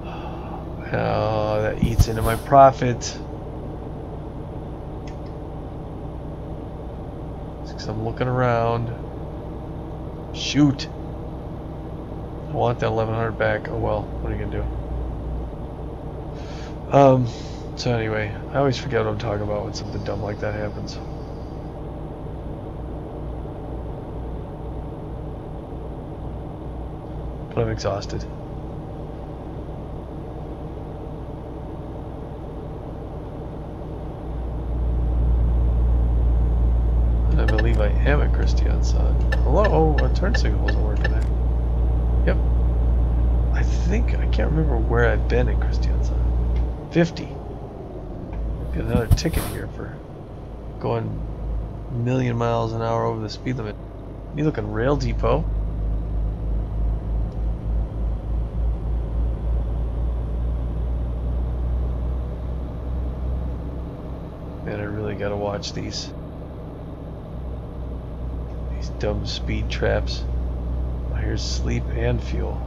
Oh, that eats into my profit. Because I'm looking around. Shoot. I want that 1,100 back. Oh well, what are you gonna do? So anyway, I always forget what I'm talking about when something dumb like that happens. But I'm exhausted. And I believe I am at Kristiansand. Hello? Oh, a turn signal wasn't working there. Yep. I can't remember where I've been in Kristiansand. 50. Get another ticket here for going a million miles an hour over the speed limit. You looking rail depot. Man, I really gotta watch these dumb speed traps. Oh, here's sleep and fuel.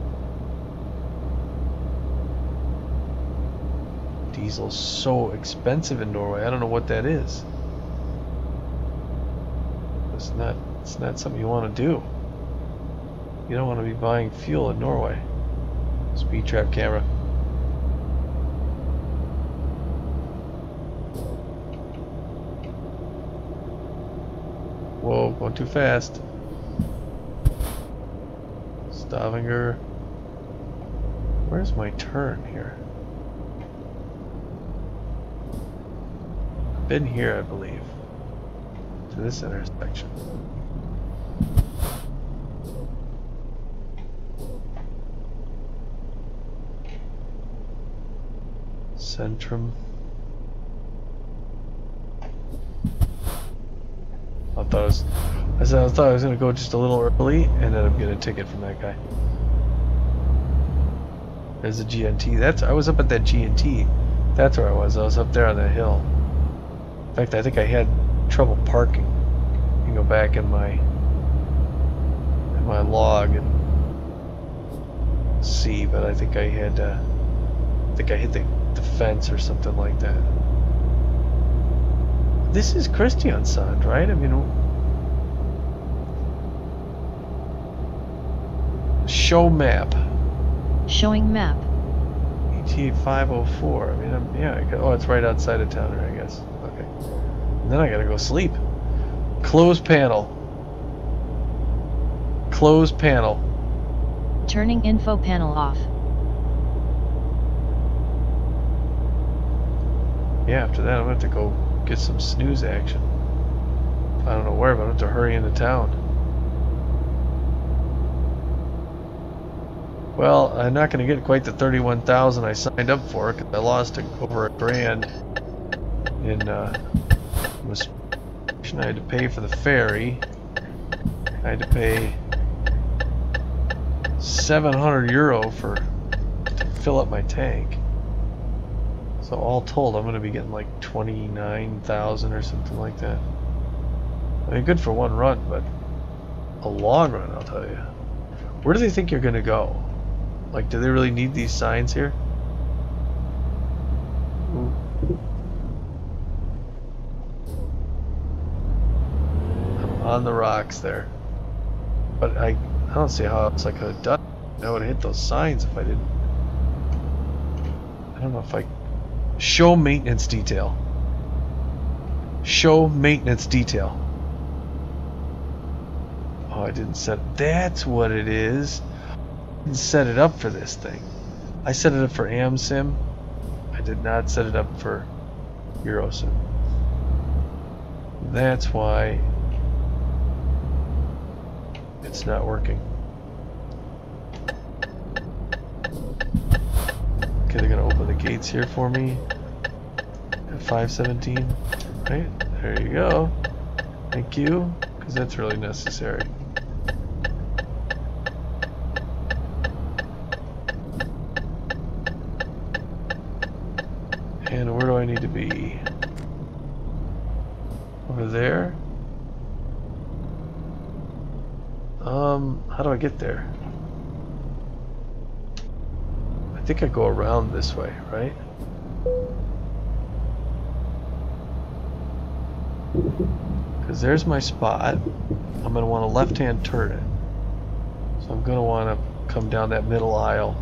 Diesel's so expensive in Norway. I don't know what that is. It's not something you want to do. You don't want to be buying fuel in Norway. Speed trap camera. Whoa, going too fast. Stavanger. Where's my turn here? I've been here, I believe. To this intersection. Centrum. I thought I was gonna go just a little early and ended up getting a ticket from that guy. There's a GNT. I was up at that GNT. That's where I was. I was up there on that hill. In fact, I think I had trouble parking. You can go back in my log and see, but I think I had I hit the fence or something like that. This is Kristiansand, right? I mean, show map. Showing map. ETA 504. I mean, oh, it's right outside of town here, I guess. Okay. And then I gotta go sleep. Close panel. Close panel. Turning info panel off. Yeah, after that I'm gonna have to go get some snooze action. I don't know where, but I'm gonna have to hurry into town. Well, I'm not gonna get quite the 31,000 I signed up for because I lost over $1,000 in I had to pay for the ferry. I had to pay 700 euro to fill up my tank. So all told, I'm going to be getting like 29,000 or something like that. I mean, good for one run, but a long run, I'll tell you. Where do they think you're going to go? Like, do they really need these signs here? Ooh. I'm on the rocks there. But I I don't see how else I could have done it. I would have hit those signs if I didn't. I don't know if I... Show maintenance detail. Show maintenance detail. Oh, I didn't set... That's what it is. I didn't set it up for this thing. I set it up for AmSim. I did not set it up for EuroSim. That's why it's not working. Okay, they're gonna open the gates here for me at 517. Right, there you go. Thank you, because that's really necessary. And where do I need to be? Over there? How do I get there? I think I go around this way, right? Because there's my spot. I'm going to want a left-hand turret. So I'm going to want to come down that middle aisle.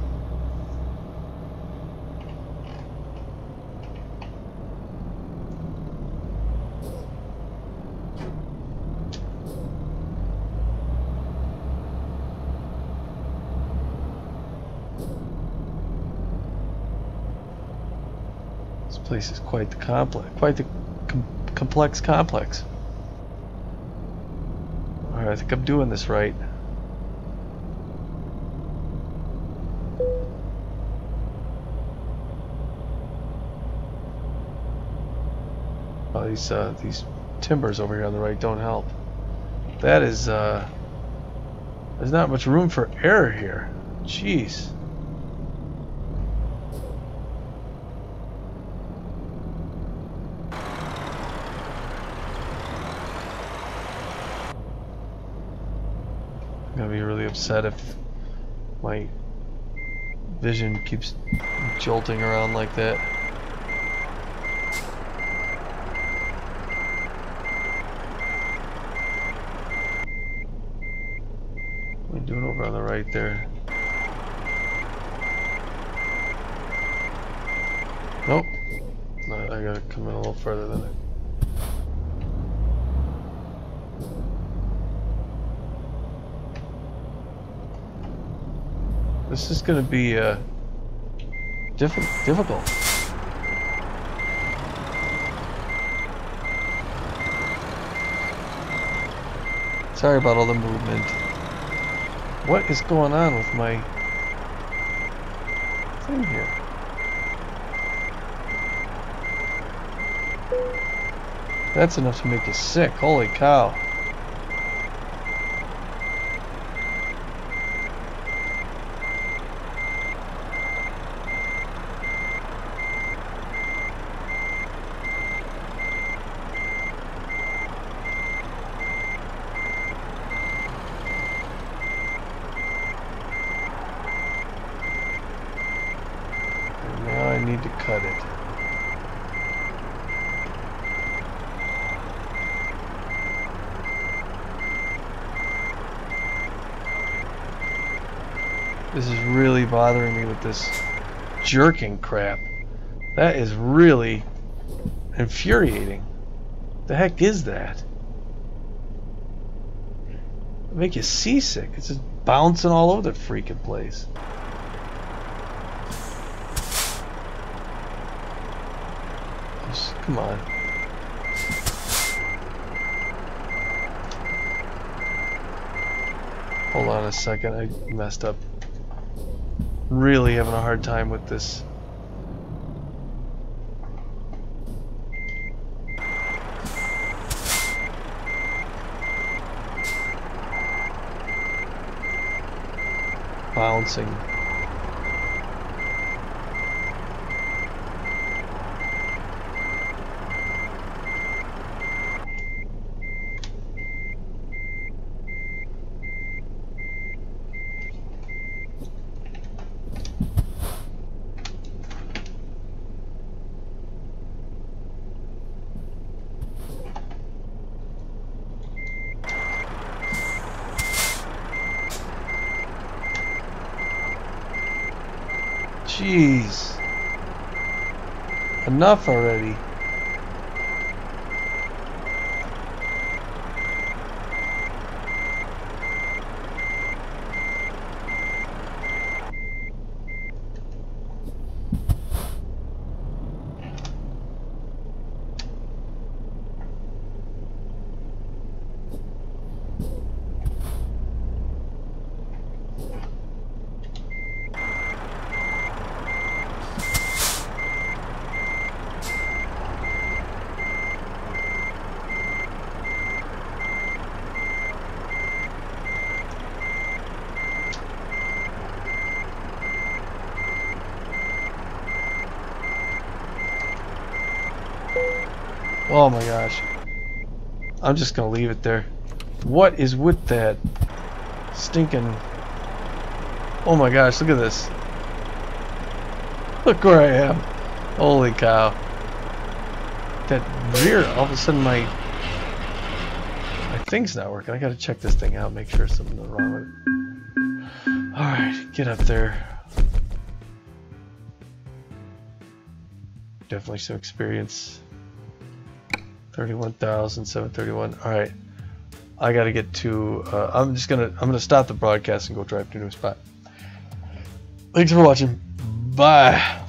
This place is quite the complex, complex complex. Alright, I think I'm doing this right. Oh, these timbers over here on the right don't help. That is, there's not much room for error here. Jeez. I'm gonna be really upset if my vision keeps jolting around like that. What are we doing over on the right there? Nope. No, I gotta come in a little further than it. This is going to be difficult. Sorry about all the movement. What is going on with my thing here? That's enough to make you sick. Holy cow. Need to cut it. This is really bothering me with this jerking crap. That is really infuriating. The heck is that? It'll make you seasick. It's just bouncing all over the freaking place. Come on. Hold on a second, I messed up. Really having a hard time with this. Bouncing. Jeez. Enough already. Oh my gosh. I'm just gonna leave it there. What is with that stinking... Oh my gosh, look at this. Look where I am. Holy cow. That rear, all of a sudden my thing's not working. I gotta check this thing out, make sure something's wrong with it. Alright, get up there. Definitely some experience. 31,731. Alright. I gotta get to I'm gonna stop the broadcast and go drive to a new spot. Thanks for watching. Bye.